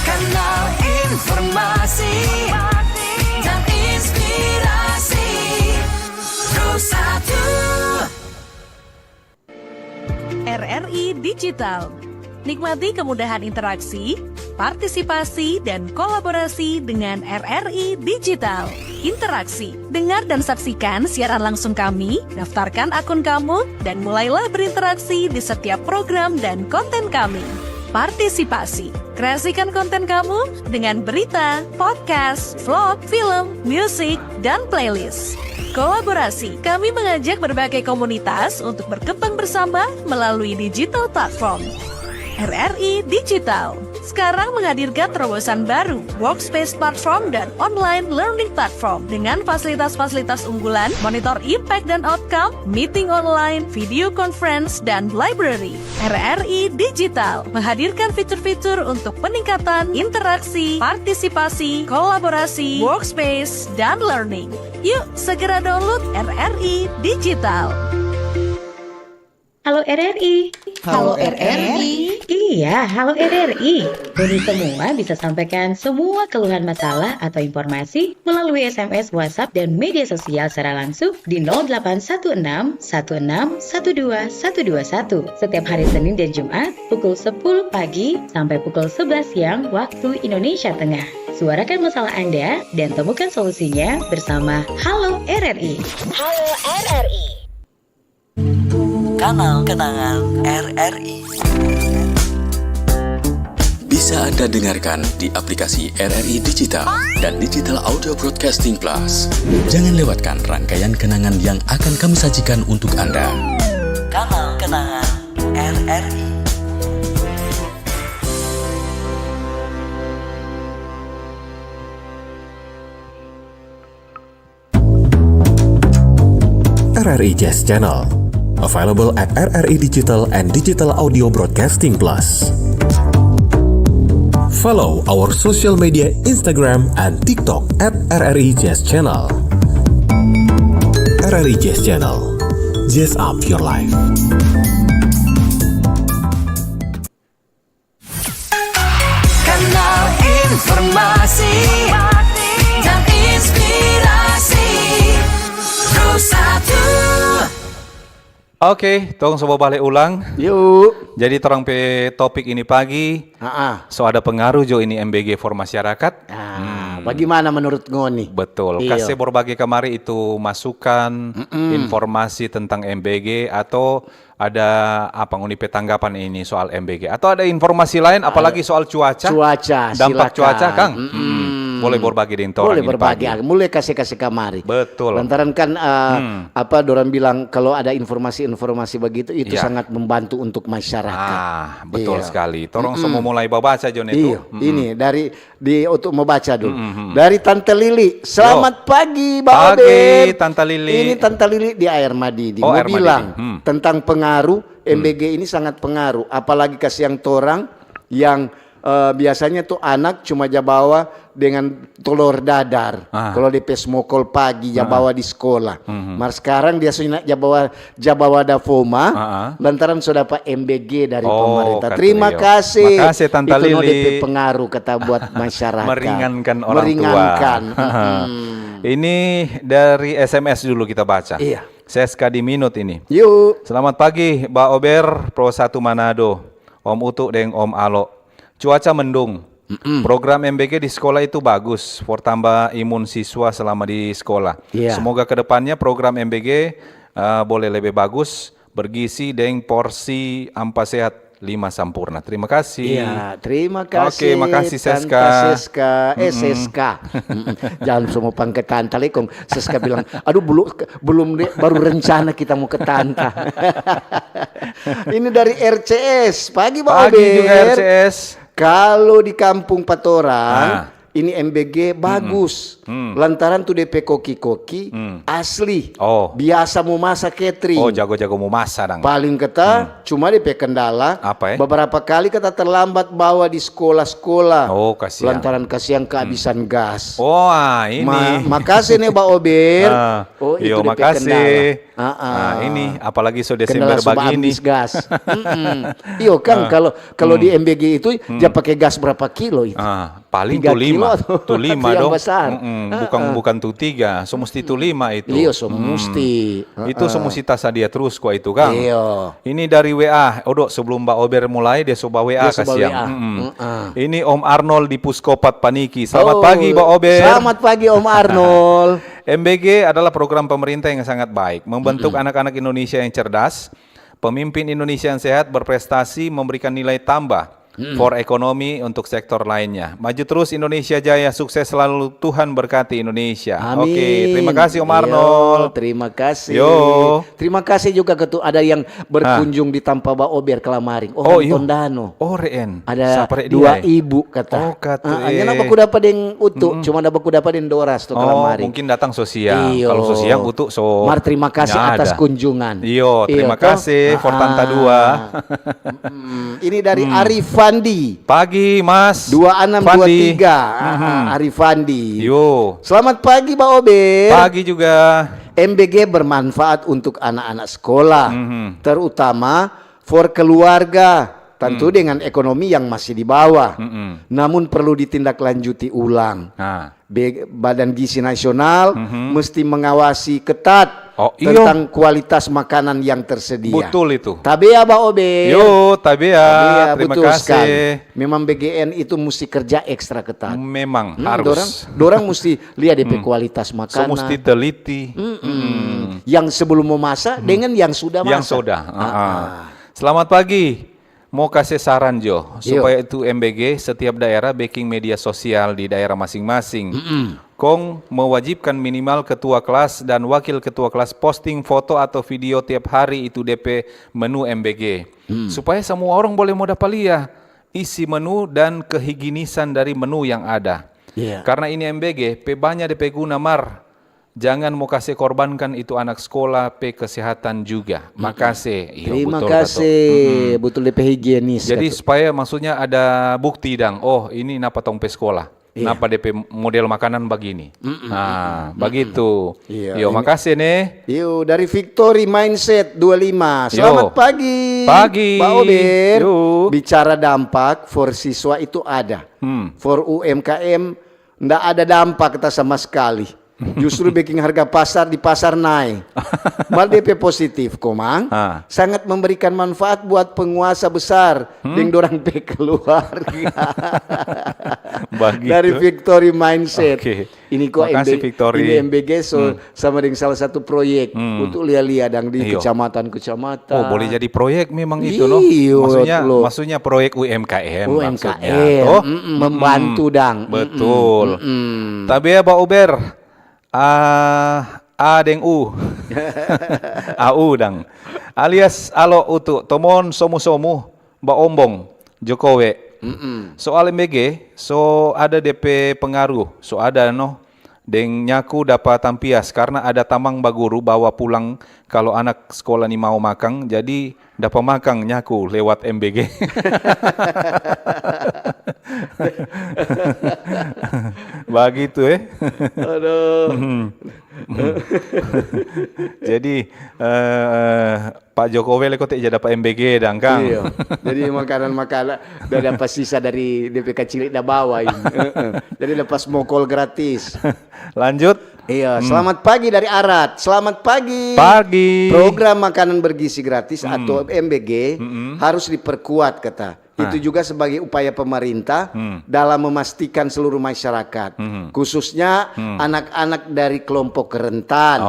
Kanal informasi dan inspirasi Pro1 RRI Digital. Nikmati kemudahan interaksi, partisipasi, dan kolaborasi dengan RRI Digital. Interaksi, dengar dan saksikan siaran langsung kami, daftarkan akun kamu, dan mulailah berinteraksi di setiap program dan konten kami. Partisipasi, kreasikan konten kamu dengan berita, podcast, vlog, film, musik, dan playlist. Kolaborasi, kami mengajak berbagai komunitas untuk berkembang bersama melalui digital platform. RRI Digital sekarang menghadirkan terobosan baru, workspace platform dan online learning platform dengan fasilitas-fasilitas unggulan, monitor impact dan outcome, meeting online, video conference, dan library. RRI Digital menghadirkan fitur-fitur untuk peningkatan interaksi, partisipasi, kolaborasi, workspace, dan learning. Yuk segera download RRI Digital. Halo RRI. Halo RRI. Iya, halo RRI. Kami semua bisa sampaikan semua keluhan masalah atau informasi melalui SMS, WhatsApp, dan media sosial secara langsung di 0816 16 12 121 setiap hari Senin dan Jumat pukul 10 pagi sampai pukul 11 siang waktu Indonesia Tengah. Suarakan masalah Anda dan temukan solusinya bersama Halo RRI. Halo RRI. Kanal Kenangan RRI. Bisa Anda dengarkan di aplikasi RRI Digital dan Digital Audio Broadcasting Plus. Jangan lewatkan rangkaian kenangan yang akan kami sajikan untuk Anda. Kanal Kenangan RRI. RRI Jazz Channel, available at RRI Digital and Digital Audio Broadcasting Plus. Follow our social media Instagram and TikTok at RRI Jazz Channel. RRI Jazz Channel, jazz up your life. Kanal informasi dan inspirasi. Pro 1. Oke, tong coba balik ulang. Yuk. Jadi terang pe topik ini pagi. So ada pengaruh jo ini MBG for masyarakat. Bagaimana menurut Ngoni? Betul. Iya. Kasih berbagi kemarin itu masukan, informasi tentang MBG atau ada apa Ngoni pe tanggapan ini soal MBG atau ada informasi lain apalagi soal cuaca? Cuaca, dampak silakan. cuaca, Kang. Boleh berbagi dengan orang Boleh ini berbagi, pagi. mulai kasih kamari. Betul. Lantaran kan apa dorang bilang kalau ada informasi-informasi begitu itu Iya. sangat membantu untuk masyarakat. Betul Iya. sekali. Torong semua mulai baca Jon itu. Iya, ini dari untuk membaca dulu. Dari Tante Lili. Selamat pagi, Mbak Pagi, Oden. Tante Lili. Ini Tante Lili di Air Madidi. Oh, Mau Air bilang Madidi. tentang pengaruh MBG ini sangat pengaruh. Apalagi kasih yang torang yang biasanya tuh anak cuma bawa dengan telur dadar. Kalau di pesmokol pagi bawa di sekolah. Mar sekarang dia sudah bawa dafoma lantaran sudah dapat MBG dari pemerintah. kata Terima Leo. kasih. Makasih, Tante Itu no Lili. DP pengaruh kata buat masyarakat. Meringankan orang Meringankan. tua. Ini dari SMS dulu kita baca. Iya. Seska di Minut ini. Yuk. Selamat pagi, Mbak Ober, Pro 1 Manado. Om Utuk dan Om Alo. Cuaca mendung. Program MBG di sekolah itu bagus, for tambah imun siswa selama di sekolah. Iya. Semoga kedepannya program MBG boleh lebih bagus, bergizi dan porsi ampa sehat 5 sempurna. Terima kasih. Iya, terima kasih. Oke, makasih Tante Seska. Seska. Jangan semua pangke Tante Lekong. Seska bilang, aduh belum baru rencana kita mau ke Tante. Ini dari RCS. Pagi, Pak Pagi Ober. juga RCS. Kalau di kampung Patorang, ini MBG bagus. Lantaran tuh DP koki-koki asli. Oh. Biasa mau masak catering. Oh, jago-jago mau masak dong. Paling kata cuma DP kendala. Apa ya? Beberapa kali kata terlambat bawa di sekolah-sekolah. Oh, kasihan. Lantaran kasihan kehabisan gas. Oh, ini. Makasih nih Mbak Ober. Oh, itu Yo, DP makasih. kendala. Ini apalagi so Kendala Desember sudah begini. habis gas. Iyo kan kalau di MBG itu dia pakai gas berapa kilo itu? Paling 3 tuh 5. kilo Tuh 5 yang dong. besar. Bukan tuh 3. So mesti tuh 5 itu. Iya, so mesti. Itu so mesti tasa dia terus kok itu, Kang. Iya. Ini dari WA. Odo sebelum Mbak Ober mulai dia coba WA Dia coba kasih WA. yang. Ini Om Arnold di Puskopat Paniki. Selamat pagi, Mbak Ober. Selamat pagi Om Arnold. MBG adalah program pemerintah yang sangat baik, membentuk anak-anak Indonesia yang cerdas, pemimpin Indonesia yang sehat, berprestasi, memberikan nilai tambah for ekonomi untuk sektor lainnya. Maju terus Indonesia jaya, sukses selalu, Tuhan berkati Indonesia. Amin. Oke, terima kasih Om Yo, Arnold. terima kasih. Yo. Terima kasih juga ada yang berkunjung di Tampa Ober Kelamaring. Oh, Orang iya. Tondano. Oh, Reen. Ada Sapare dua dia, ibu kata. Oh, kata. Hanya aku dapat yang utuh, cuma aku dapat yang Doras tuh Oh, Kelamaring. mungkin datang sosial. Iyo. Kalau sosial butuh so. Mar, terima kasih nggak atas ada. kunjungan. Iyo, terima Iyo, toh? kasih for Tanta 2. Ini dari Arifandi. Pagi, Mas. 2623. Arifandi. Yo. Selamat pagi, Mbak Ober. Pagi juga. MBG bermanfaat untuk anak-anak sekolah, terutama for keluarga, tentu dengan ekonomi yang masih di bawah. Namun perlu ditindaklanjuti ulang. Nah. Badan Gizi Nasional mesti mengawasi ketat Oh, iyo. tentang kualitas makanan yang tersedia. Betul itu. Tabea Ba Ober. Yo, Tabea, terima betul kasih. sekali. Memang BGN itu mesti kerja ekstra ketat. Memang harus. Dorang mesti lihat DP kualitas So makanan. mesti teliti. Yang sebelum memasak dengan yang sudah masak. Yang sudah. Selamat pagi. Mau kasih saran Jo, supaya itu MBG setiap daerah backing media sosial di daerah masing-masing. Kong mewajibkan minimal ketua kelas dan wakil ketua kelas posting foto atau video tiap hari itu DP menu MBG. Supaya semua orang boleh mau dapat lihat isi menu dan kehigienisan dari menu yang ada. Karena ini MBG, pe banyak DP guna mar. Jangan mau kasih korbankan itu anak sekolah, pe kesehatan juga. Makasih. Terima kasih. Betul DP higienis. Jadi supaya maksudnya ada bukti dang. Oh ini napa tong pe sekolah. Napa DP model makanan begini. Nah begitu. Yo makasih nih. Yo dari Victory Mindset 25. Selamat pagi. Pagi. Pak Ober. Bicara dampak for siswa itu ada. For UMKM ndak ada dampak kita sama sekali. Justru bikin harga pasar di pasar naik. Mal DP positif komang. Sangat memberikan manfaat buat penguasa besar ding dorang pe keluarga. Dari Victory Mindset. Ini kok ini MBG sama dengan salah satu proyek untuk lihat-lihat di kecamatan-kecamatan. Oh boleh jadi proyek memang itu loh. Maksudnya proyek UMKM. Membantu dang. Betul. Tapi ya Pak Ober. A deng U. AU dang. Alias alo utu tomon somu-somu ba ombong Jokowi. Soal MBG so ada DP pengaruh. So ada no deng nyaku dapat tampias karena ada tamang baguru bawa pulang kalau anak sekolah ni mau makan jadi dapat makan nyaku lewat MBG. Begitu Aduh. Jadi Pak Jokowi lekot aja dapat MBG dang Kang. Iya. Jadi makanan-makanan udah dapat sisa dari DPK cilik dah bawa ini. Jadi lepas mokol gratis. Lanjut. Iya, selamat pagi dari Arat. Selamat pagi. Pagi. Program makanan bergizi gratis atau MBG harus diperkuat kata. Itu juga sebagai upaya pemerintah dalam memastikan seluruh masyarakat, khususnya anak-anak dari kelompok rentan.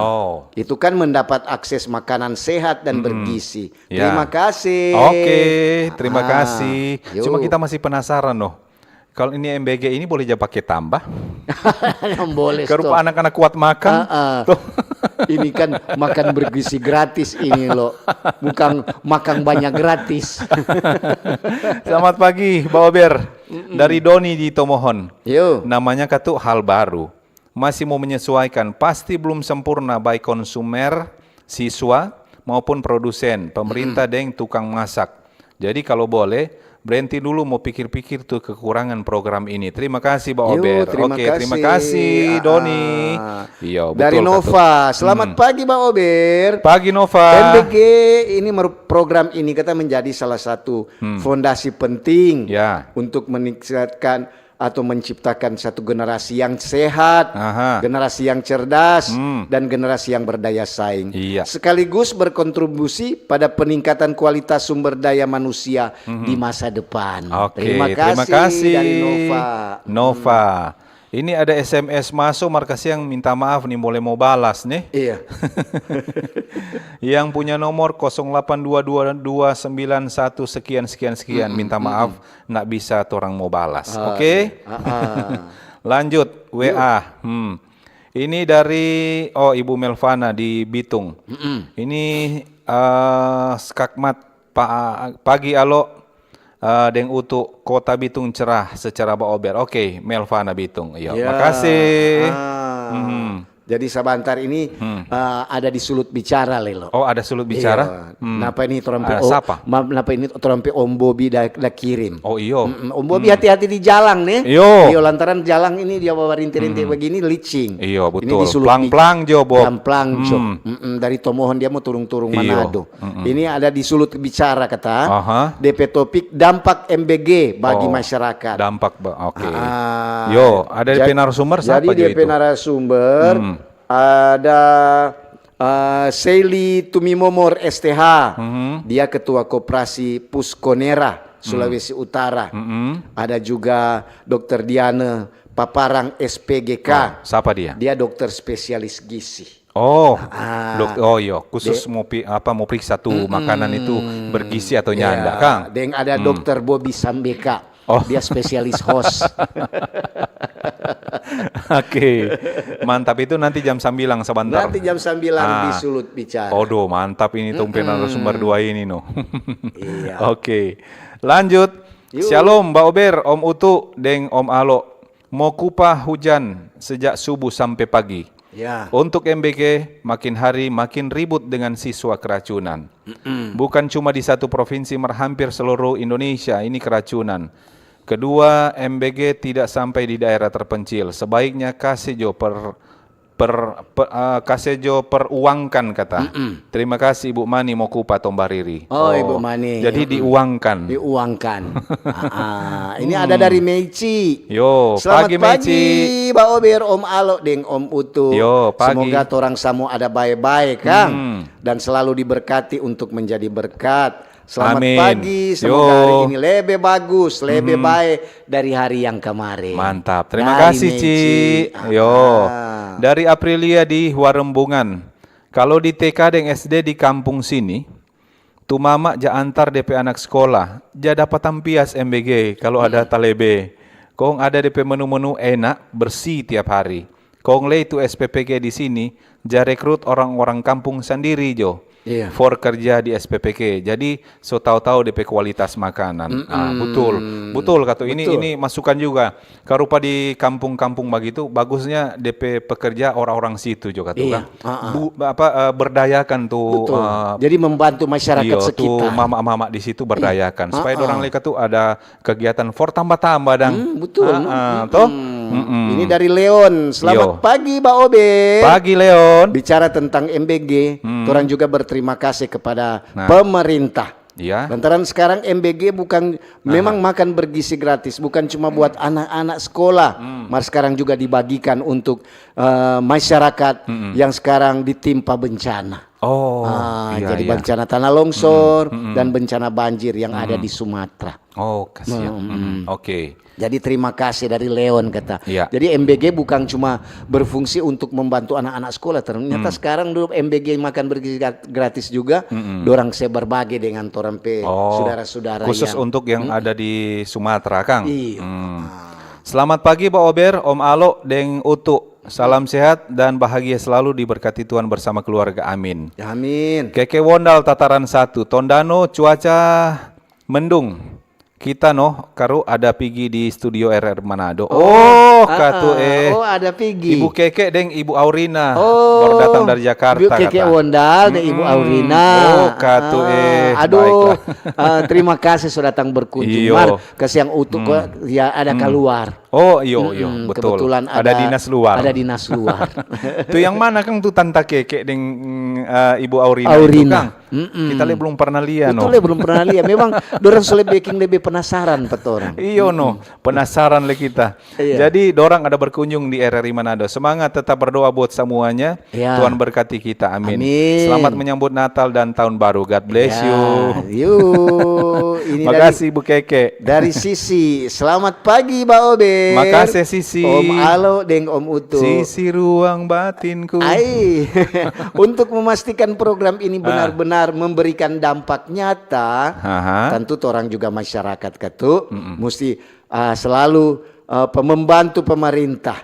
Itu kan mendapat akses makanan sehat dan bergizi. Terima kasih. Oke, terima kasih. Cuma kita masih penasaran loh. Kalau ini MBG ini boleh aja pakai tambah? Boleh. Kerupa anak-anak kuat makan. Ini kan makan bergizi gratis ini loh. Bukan makan banyak gratis. Selamat pagi, Pak Ober. Dari Doni di Tomohon. Namanya katu hal baru. Masih mau menyesuaikan. Pasti belum sempurna baik konsumer, siswa, maupun produsen, pemerintah dan tukang masak. Jadi kalau boleh, berhenti dulu mau pikir-pikir tuh kekurangan program ini. Terima kasih Pak Ober. Terima kasih Doni. Iya, betul. Dari Nova. Selamat pagi Pak Ober. Pagi Nova. MBG ini program ini kata menjadi salah satu fondasi penting untuk meningkatkan atau menciptakan satu generasi yang sehat, generasi yang cerdas, dan generasi yang berdaya saing. Sekaligus berkontribusi pada peningkatan kualitas sumber daya manusia di masa depan. Terima kasih dari Nova. Ini ada SMS masuk, makasih yang minta maaf nih, boleh mau balas nih. Iya. Yang punya nomor 08222991 sekian, minta maaf, nggak bisa orang mau balas. Oke? Lanjut, WA. Ini dari, Ibu Melvana di Bitung. Ini skakmat pagi alo. Deng utuk kota Bitung cerah secara Ober. Oke, Melvana Bitung. Makasih. Jadi sebentar ini ada di sulut bicara Lelo. Oh, ada sulut bicara. Napa ini torompe napa ini torompe Om Bobi dah kirim. Oh iyo. Om Bobi hati-hati di jalan nih. Iyo lantaran jalan ini dia bawa rintik-rintik begini licing. Iyo betul. Plang-plang jo Bob. Plang-plang jo. Dari Tomohon dia mau turung-turung Manado. Ini ada di sulut bicara kata. DP topik dampak MBG bagi masyarakat. Dampak, oke. Yo, ada DP narasumber siapa jadi DP narasumber ada Seli Tumimomor STH, dia ketua koperasi Puskonera Sulawesi Utara. Ada juga Dr. Diana Paparang SPGK. Siapa dia? Dia dokter spesialis gizi. Oh, khusus mau periksa tuh makanan itu bergizi atau nyanda, Kang. Dan ada Dr. Bobby Sambeka. Dia spesialis host. Oke, mantap. Itu nanti jam 9 sebentar. Nanti jam 9 di Sulut bicara. Odo, mantap ini tumpen narasumber 2 ini no. Iya. Oke, lanjut. Shalom Mbak Ober, Om Utu, Deng Om Alo. Mau kupah hujan sejak subuh sampai pagi. Ya. Untuk MBG makin hari makin ribut dengan siswa keracunan. Bukan cuma di satu provinsi, hampir seluruh Indonesia ini keracunan. Kedua, MBG tidak sampai di daerah terpencil. Sebaiknya Kasejo Kasejo peruangkan kata. Terima kasih Ibu Mani Mokupa Tombariri. Ibu Mani. Jadi diuangkan. Diuangkan. Ini ada dari Meici. Yo, Selamat pagi pagi Meici. Mbak Ober, Om Alo, Deng Om Utu. Yo, pagi. Semoga torang samu ada baik-baik, Kang. Dan selalu diberkati untuk menjadi berkat. Selamat Amin. pagi, semoga hari ini lebih bagus, lebih baik dari hari yang kemarin. Mantap, terima Dari kasih Ci. Meici. Yo, dari Aprilia di Warembungan. Kalau di TK dan SD di kampung sini, tu mama ja antar DP anak sekolah, ja dapat tampias MBG kalau ada talebe. Kong ada DP menu-menu enak, bersih tiap hari. Kong le itu SPPG di sini, ja rekrut orang-orang kampung sendiri Jo. Iya. For kerja di SPPK. Jadi so tahu-tahu DP kualitas makanan. Betul kata ini masukan juga. Karupa di kampung-kampung begitu bagusnya DP pekerja orang-orang situ juga tuh kan. Berdayakan tuh. Jadi membantu masyarakat sekitar. Tuh mama-mama di situ berdayakan supaya orang mereka tuh ada kegiatan for tambah-tambah dan. Betul. Toh? Ini dari Leon. Selamat pagi Mbak Obe. Pagi Leon. Bicara tentang MBG, orang juga berterima kasih kepada pemerintah. Iya. Lantaran sekarang MBG bukan memang makan bergizi gratis, bukan cuma buat anak-anak sekolah, mas sekarang juga dibagikan untuk masyarakat yang sekarang ditimpa bencana. Jadi bencana tanah longsor dan bencana banjir yang ada di Sumatera. Oh, kasihan. Oke. Jadi terima kasih dari Leon kata. Iya. Jadi MBG bukan cuma berfungsi untuk membantu anak-anak sekolah. Ternyata sekarang dulu MBG makan bergizi gratis juga. Dorang saya berbagi dengan torampe saudara-saudara. Khusus untuk yang ada di Sumatera, Kang. Iya. Selamat pagi Pak Ober, Om Alo, Deng Utu. Salam sehat dan bahagia selalu diberkati Tuhan bersama keluarga. Amin. Amin. Keke Wondal Tataran 1. Tondano cuaca mendung. Kita karu ada Pigi di studio RR Manado. Ada Pigi. Ibu Keke deng Ibu Aurina baru datang dari Jakarta. Ibu Keke Wondal dan Ibu Aurina. Aduh, terima kasih sudah datang berkunjung. Kesiang utuh ya ada keluar. Betul. Kebetulan ada dinas luar. Ada dinas luar. Tuh yang mana Kang tuh Tanta Keke deng Ibu Aurina. Itu, Kang? Kita belum pernah lihat belum pernah lihat. Memang dorang sulit lebih penasaran petorang. Penasaran le kita. Jadi dorang ada berkunjung di RRI Manado. Semangat, tetap berdoa buat semuanya. Tuhan berkati kita. Amin. Selamat menyambut Natal dan Tahun Baru. God bless you. Ini makasih Bu Keke. Dari Sisi. Selamat pagi Mbak Obe. Makasih Sisi. Om Alo deng Om Utu. Sisi ruang batinku. Untuk memastikan program ini benar-benar memberikan dampak nyata, tentu orang juga masyarakat mesti selalu membantu pemerintah.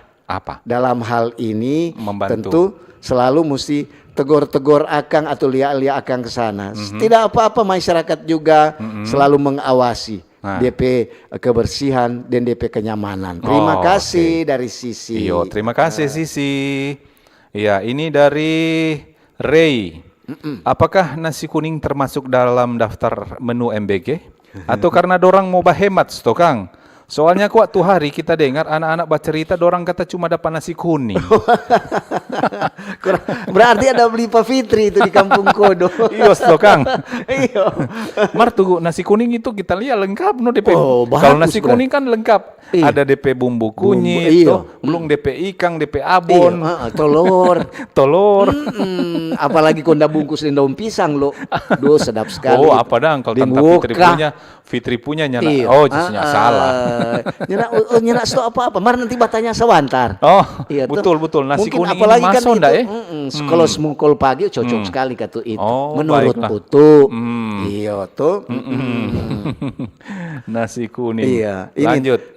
Dalam hal ini tentu selalu mesti tegur-tegur akang atau liak-liak akang ke sana. Tidak apa-apa, masyarakat juga selalu mengawasi DP kebersihan dan DP kenyamanan. Terima kasih dari Sisi. Terima kasih Sisi. Ya, ini dari Ray. Apakah nasi kuning termasuk dalam daftar menu MBG? Atau karena dorang mau hemat, Kang? Soalnya kok tuh hari kita dengar anak-anak bercerita, dorang kata cuma dapat nasi kuning. Berarti ada beli Pak Fitri itu di Kampung Kodo. Iya, Kang. Iya. Mar tuh nasi kuning itu kita lihat lengkap no DP. Oh, Kalau bagus, nasi kuning kan lengkap. Iya. Ada DP bumbu kunyit, iya. belum DP ikan, DP abon, Telur. telur. Apalagi konda bungkus daun pisang lo. Duh, sedap sekali. Oh, apa dang kalau tante Fitri punya nyana. Iya. Oh, justru salah. Nyana sto apa-apa. Mar nanti batanya sewantar. Oh, Iya, betul. Nasi mungkin kuning apalagi ini kan masuk itu, ndak ya? Kalau semungkul pagi cocok sekali kata itu. Oh, menurut baiklah. putu. Iya tuh. Nasi kuning. Iya. Lanjut.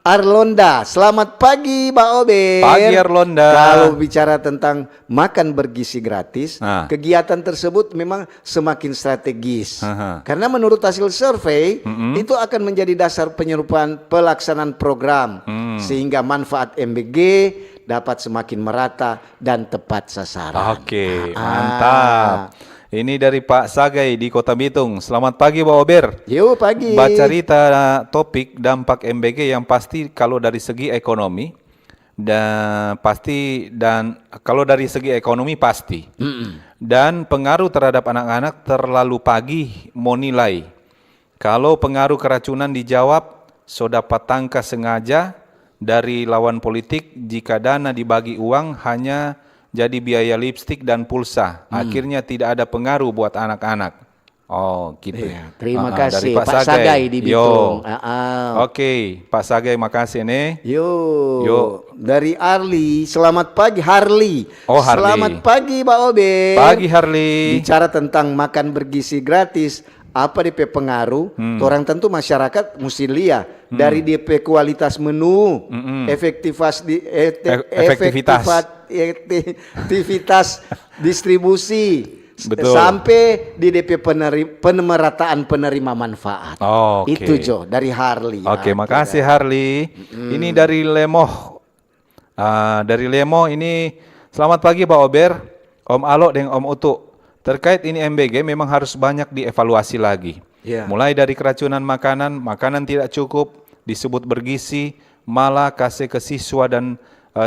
Arlonda, selamat pagi Mbak Obe. Pagi Arlonda. Kalau bicara tentang makan bergizi gratis, kegiatan tersebut memang semakin strategis. Karena menurut hasil survei, itu akan menjadi dasar penyerupaan pelaksanaan program. Sehingga manfaat MBG dapat semakin merata dan tepat sasaran. Oke, mantap. Ini dari Pak Sagai di Kota Bitung. Selamat pagi Pak Ober. Yuk pagi. Baca cerita topik dampak MBG yang pasti kalau dari segi ekonomi dan kalau dari segi ekonomi pasti. Dan pengaruh terhadap anak-anak terlalu pagi mau nilai. Kalau pengaruh keracunan dijawab, so dapat tangka sengaja dari lawan politik jika dana dibagi uang hanya jadi biaya lipstik dan pulsa. Akhirnya tidak ada pengaruh buat anak-anak. Oh, gitu. Iya, terima kasih dari Pak Sagai di Bitung. Oke, Pak Sagai makasih nih. Yo. Dari Arli, selamat pagi Harli. Oh, Harli. Selamat pagi Pak Obe. Pagi Harli. Bicara tentang makan bergizi gratis, apa DP pengaruh? Orang tentu masyarakat mesti lihat dari DP kualitas menu, efektivitas distribusi. Betul. Sampai di DP pemerataan penerima manfaat. Okay. Itu Jo dari Harli. Oke, makasih Harli. Ini dari Lemoh. Dari Lemoh ini selamat pagi Pak Ober, Om Alo dan Om Utu. Terkait ini MBG memang harus banyak dievaluasi lagi. Mulai dari keracunan makanan tidak cukup, disebut bergizi, malah kasih ke siswa dan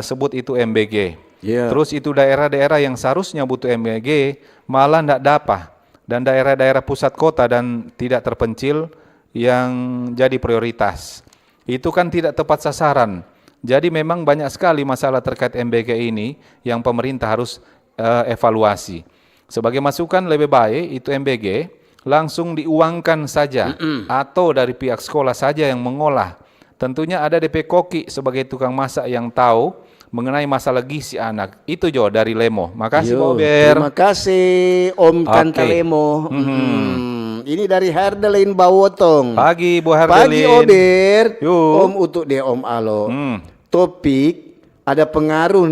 sebut itu MBG. Terus itu daerah-daerah yang seharusnya butuh MBG malah tidak dapat, dan daerah-daerah pusat kota dan tidak terpencil yang jadi prioritas. Itu kan tidak tepat sasaran. Jadi memang banyak sekali masalah terkait MBG ini yang pemerintah harus evaluasi. Sebagai masukan lebih baik itu MBG langsung diuangkan saja atau dari pihak sekolah saja yang mengolah. Tentunya ada DP Koki sebagai tukang masak yang tahu mengenai masalah gizi anak. Itu Jo dari Lemo. Makasih Pak Ober. Terima kasih Om Kanta Lemo. Ini dari Herdelin Bawotong. Pagi Bu Herdelin. Pagi Ober. Om Utuk deh Om Alo. Topik ada pengaruh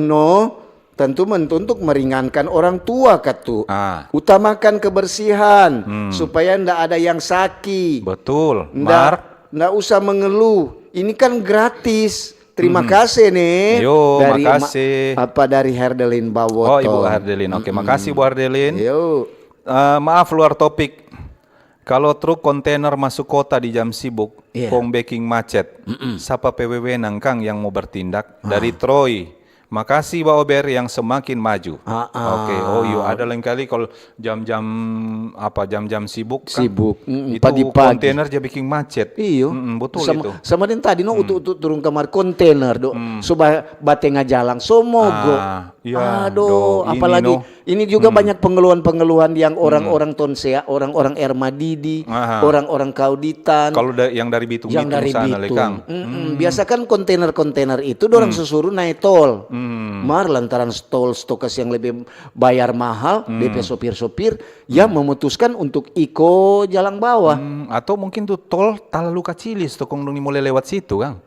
tentu untuk meringankan orang tua katu. Utamakan kebersihan supaya ndak ada yang sakit. Betul. Ndak usah mengeluh. Ini kan gratis. Terima kasih nih. Dari makasih. Dari Herdelin Bawotong. Oh, Ibu Herdelin. Oke, makasih Bu Herdelin. Maaf luar topik. Kalau truk kontainer masuk kota di jam sibuk, baking macet. Siapa PWW nangkang yang mau bertindak? Dari Troy. Makasih Pak Ober yang semakin maju. Oke, ada lain kali kalau jam-jam sibuk kan. Itu pagi-pagi. kontainer jadi bikin macet. Iyo. Betul itu. Sama den tadi untuk turun kamar kontainer supaya batenga jalan somogo. Apalagi ini juga banyak pengeluhan-pengeluhan yang orang-orang Tonsea, orang-orang Ermadidi, orang-orang Kauditan. Kalau yang dari Bitung sana Lekang. Biasa kan kontainer-kontainer itu dorang susuruh naik tol. Lantaran tol stokas yang lebih bayar mahal, DP sopir-sopir yang memutuskan untuk iko jalan bawah. Atau mungkin tuh tol talalu kacilis tuh kong mulai lewat situ Kang.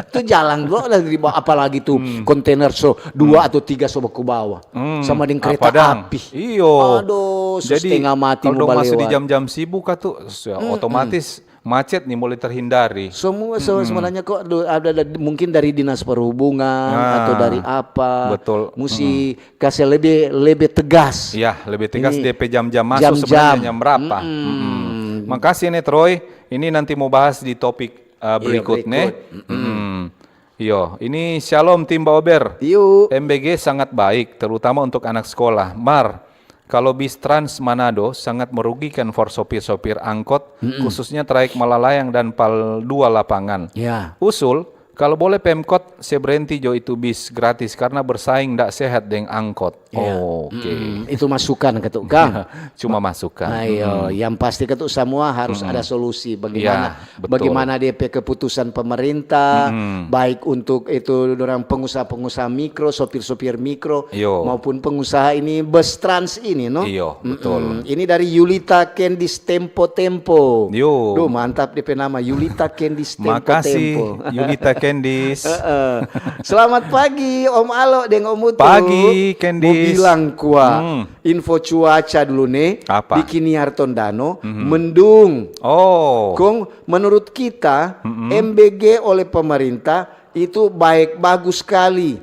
Tuh jalan gua dari bawah, apalagi tuh kontainer 2 atau 3 sobat ke bawah sama dengan kereta api. Iyo. Aduh, jadi setengah mati kalau masuk di jam-jam sibuk tuh otomatis macet nih mulai terhindari. Semua sebenarnya kok ada mungkin dari dinas perhubungan atau dari apa. Betul. Mesti kasih lebih tegas. Iya, lebih tegas DP jam-jam masuk sebenarnya jam berapa. Makasih nih Troy. ini nanti mau bahas di topik berikutnya. Yo, ini shalom tim Baober. Yuk. MBG sangat baik, terutama untuk anak sekolah. Mar, kalau bis Trans Manado sangat merugikan for sopir-sopir angkot, khususnya trayek Malalayang dan PAL 2 lapangan. Ya. Usul, kalau boleh Pemkot saya berhenti jo itu bis gratis karena bersaing ndak sehat dengan angkot. Ya. Oke. Itu masukan ketuk Kang. Cuma masukan. Ayo, yang pasti ketuk semua harus ada solusi bagaimana Ya, betul. bagaimana DP keputusan pemerintah baik untuk itu orang pengusaha-pengusaha mikro, sopir-sopir mikro Yo. maupun pengusaha ini bus trans ini no. Iyo, betul. Ini dari Yulita Candice Tempo. Yo. Duh, mantap DP nama Yulita Candice Tempo. Makasih Yulita Candice. Selamat pagi Om Alo dengan Om Utu. Pagi, Candice. Mau bilang info cuaca dulu nih. Apa? Di Kiniar Tondano mendung. Oh. Kong menurut kita MBG oleh pemerintah itu bagus sekali.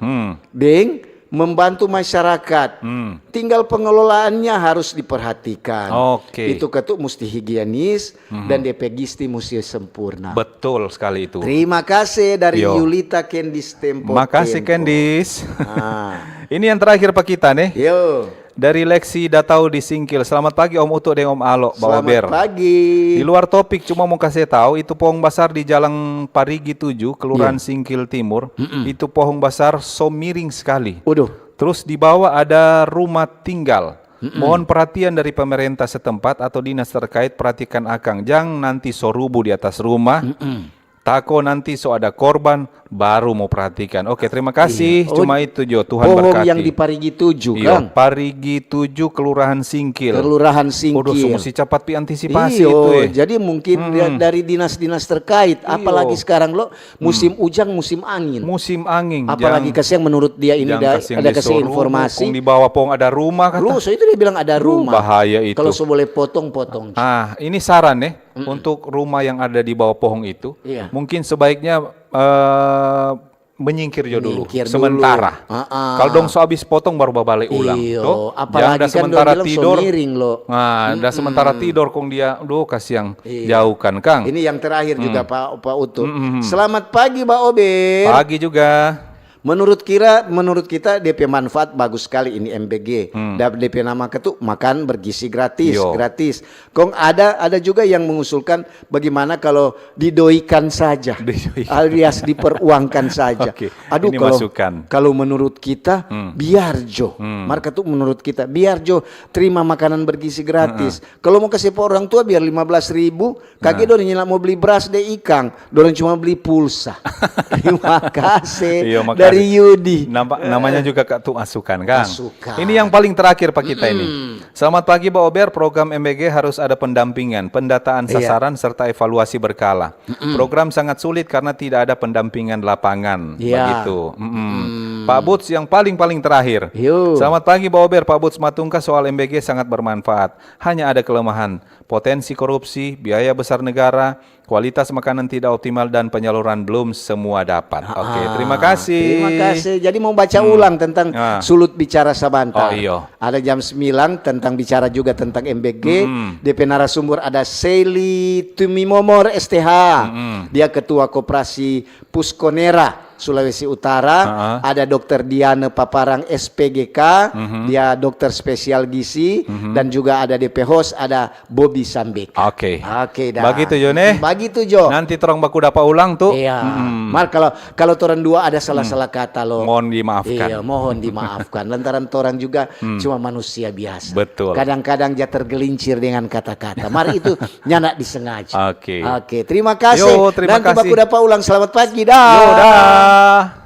Deng membantu masyarakat. Tinggal pengelolaannya harus diperhatikan. Oke. Itu ketuk mesti higienis dan DP Gisti mesti sempurna. Betul sekali itu. Terima kasih dari Yo. Yulita Candice Tempo. Makasih Candice. Ah. Ini yang terakhir Pak kita nih. Yo. Dari Lexi Datau di Singkil. Selamat pagi Om Uto dan Om Alo Baober. Selamat pagi. Di luar topik cuma mau kasih tahu itu pohon besar di Jalan Parigi 7 Kelurahan Singkil Timur. Itu pohon besar so miring sekali. Waduh. Terus di bawah ada rumah tinggal. Mohon perhatian dari pemerintah setempat atau dinas terkait, perhatikan akang. Jangan nanti so rubuh di atas rumah. Tako nanti so ada korban, baru mau perhatikan. Oke, terima kasih. Cuma itu Jo, Tuhan Pohon berkati. yang di Parigi 7 Iya, Kang. Parigi 7 Kelurahan Singkil. Kelurahan Singkil. Waduh, mesti cepat antisipasi Iyo, itu ya. jadi mungkin dari dinas-dinas terkait, apalagi sekarang lo musim ujang, musim angin. Musim angin. Apalagi kasih yang menurut dia ini ada kasih informasi. Kung di bawah pohon ada rumah kata. Lu, so itu dia bilang ada rumah. Bahaya itu. Kalau so boleh potong-potong. Ini saran nih untuk rumah yang ada di bawah pohon itu. Iya. Mungkin sebaiknya menyingkir jo dulu Menyingkir sementara. Kalau dong so habis potong baru balik ulang. Iyo, Tuh, apalagi jangan kan sementara dia bilang so tidur. miring lo. Nah, dah sementara tidur kong dia, kasih yang jauh kan, Kang. Ini yang terakhir juga Pak Utu. Selamat pagi Mbak Ober. Pagi juga. Menurut kita DP manfaat bagus sekali ini MBG. DP nama ketuk makan bergizi gratis, Yo. gratis. Kong ada juga yang mengusulkan bagaimana kalau didoikan saja, alias diperuangkan saja. Oke, Aduh, ini masukan. kalau menurut kita biar Jo, marka tuh menurut kita biar Jo terima makanan bergizi gratis. Kalau mau kasih ke orang tua biar 15.000, kaki dorang nyelak mau beli beras deh ikang, dorang cuma beli pulsa. Terima kasih. Iya, makasih. Dari Yudi. Namanya juga Kak tuh masukan, Kang. Masukan. Ini yang paling terakhir Pak kita ini. Selamat pagi Pak Ober, program MBG harus ada pendampingan, pendataan sasaran serta evaluasi berkala. Program sangat sulit karena tidak ada pendampingan lapangan. Iya. Begitu. Pak Buts yang paling terakhir. Yo. Selamat pagi Pak Ober, Pak Buts Matungka, soal MBG sangat bermanfaat. Hanya ada kelemahan, potensi korupsi, biaya besar negara, kualitas makanan tidak optimal dan penyaluran belum semua dapat. Oke, terima kasih. Terima kasih. Jadi mau baca ulang tentang Sulut Bicara Sabanta. Oh, iya. Ada jam 9 tentang bicara juga tentang MBG. DP narasumber ada Seli Tumimomor STH. Dia ketua koperasi Puskonera Sulawesi Utara. Ada Dr. Diana Paparang SPGK, dia dokter spesial gizi, dan juga ada DP host ada Bobby Sambek. Oke. Dah. Begitu Jo nih. Begitu Jo. Nanti terang baku dapat ulang tuh. Iya. Mar kalau toran dua ada salah-salah kata lo. Mohon dimaafkan. Iya, mohon dimaafkan. Lantaran toran juga cuma manusia biasa. Betul. Kadang-kadang dia tergelincir dengan kata-kata. Mari itu nyanak disengaja. Oke. Terima kasih. Yo, terima Nanti kasih. baku dapat ulang. Selamat pagi dah. Yo, dah.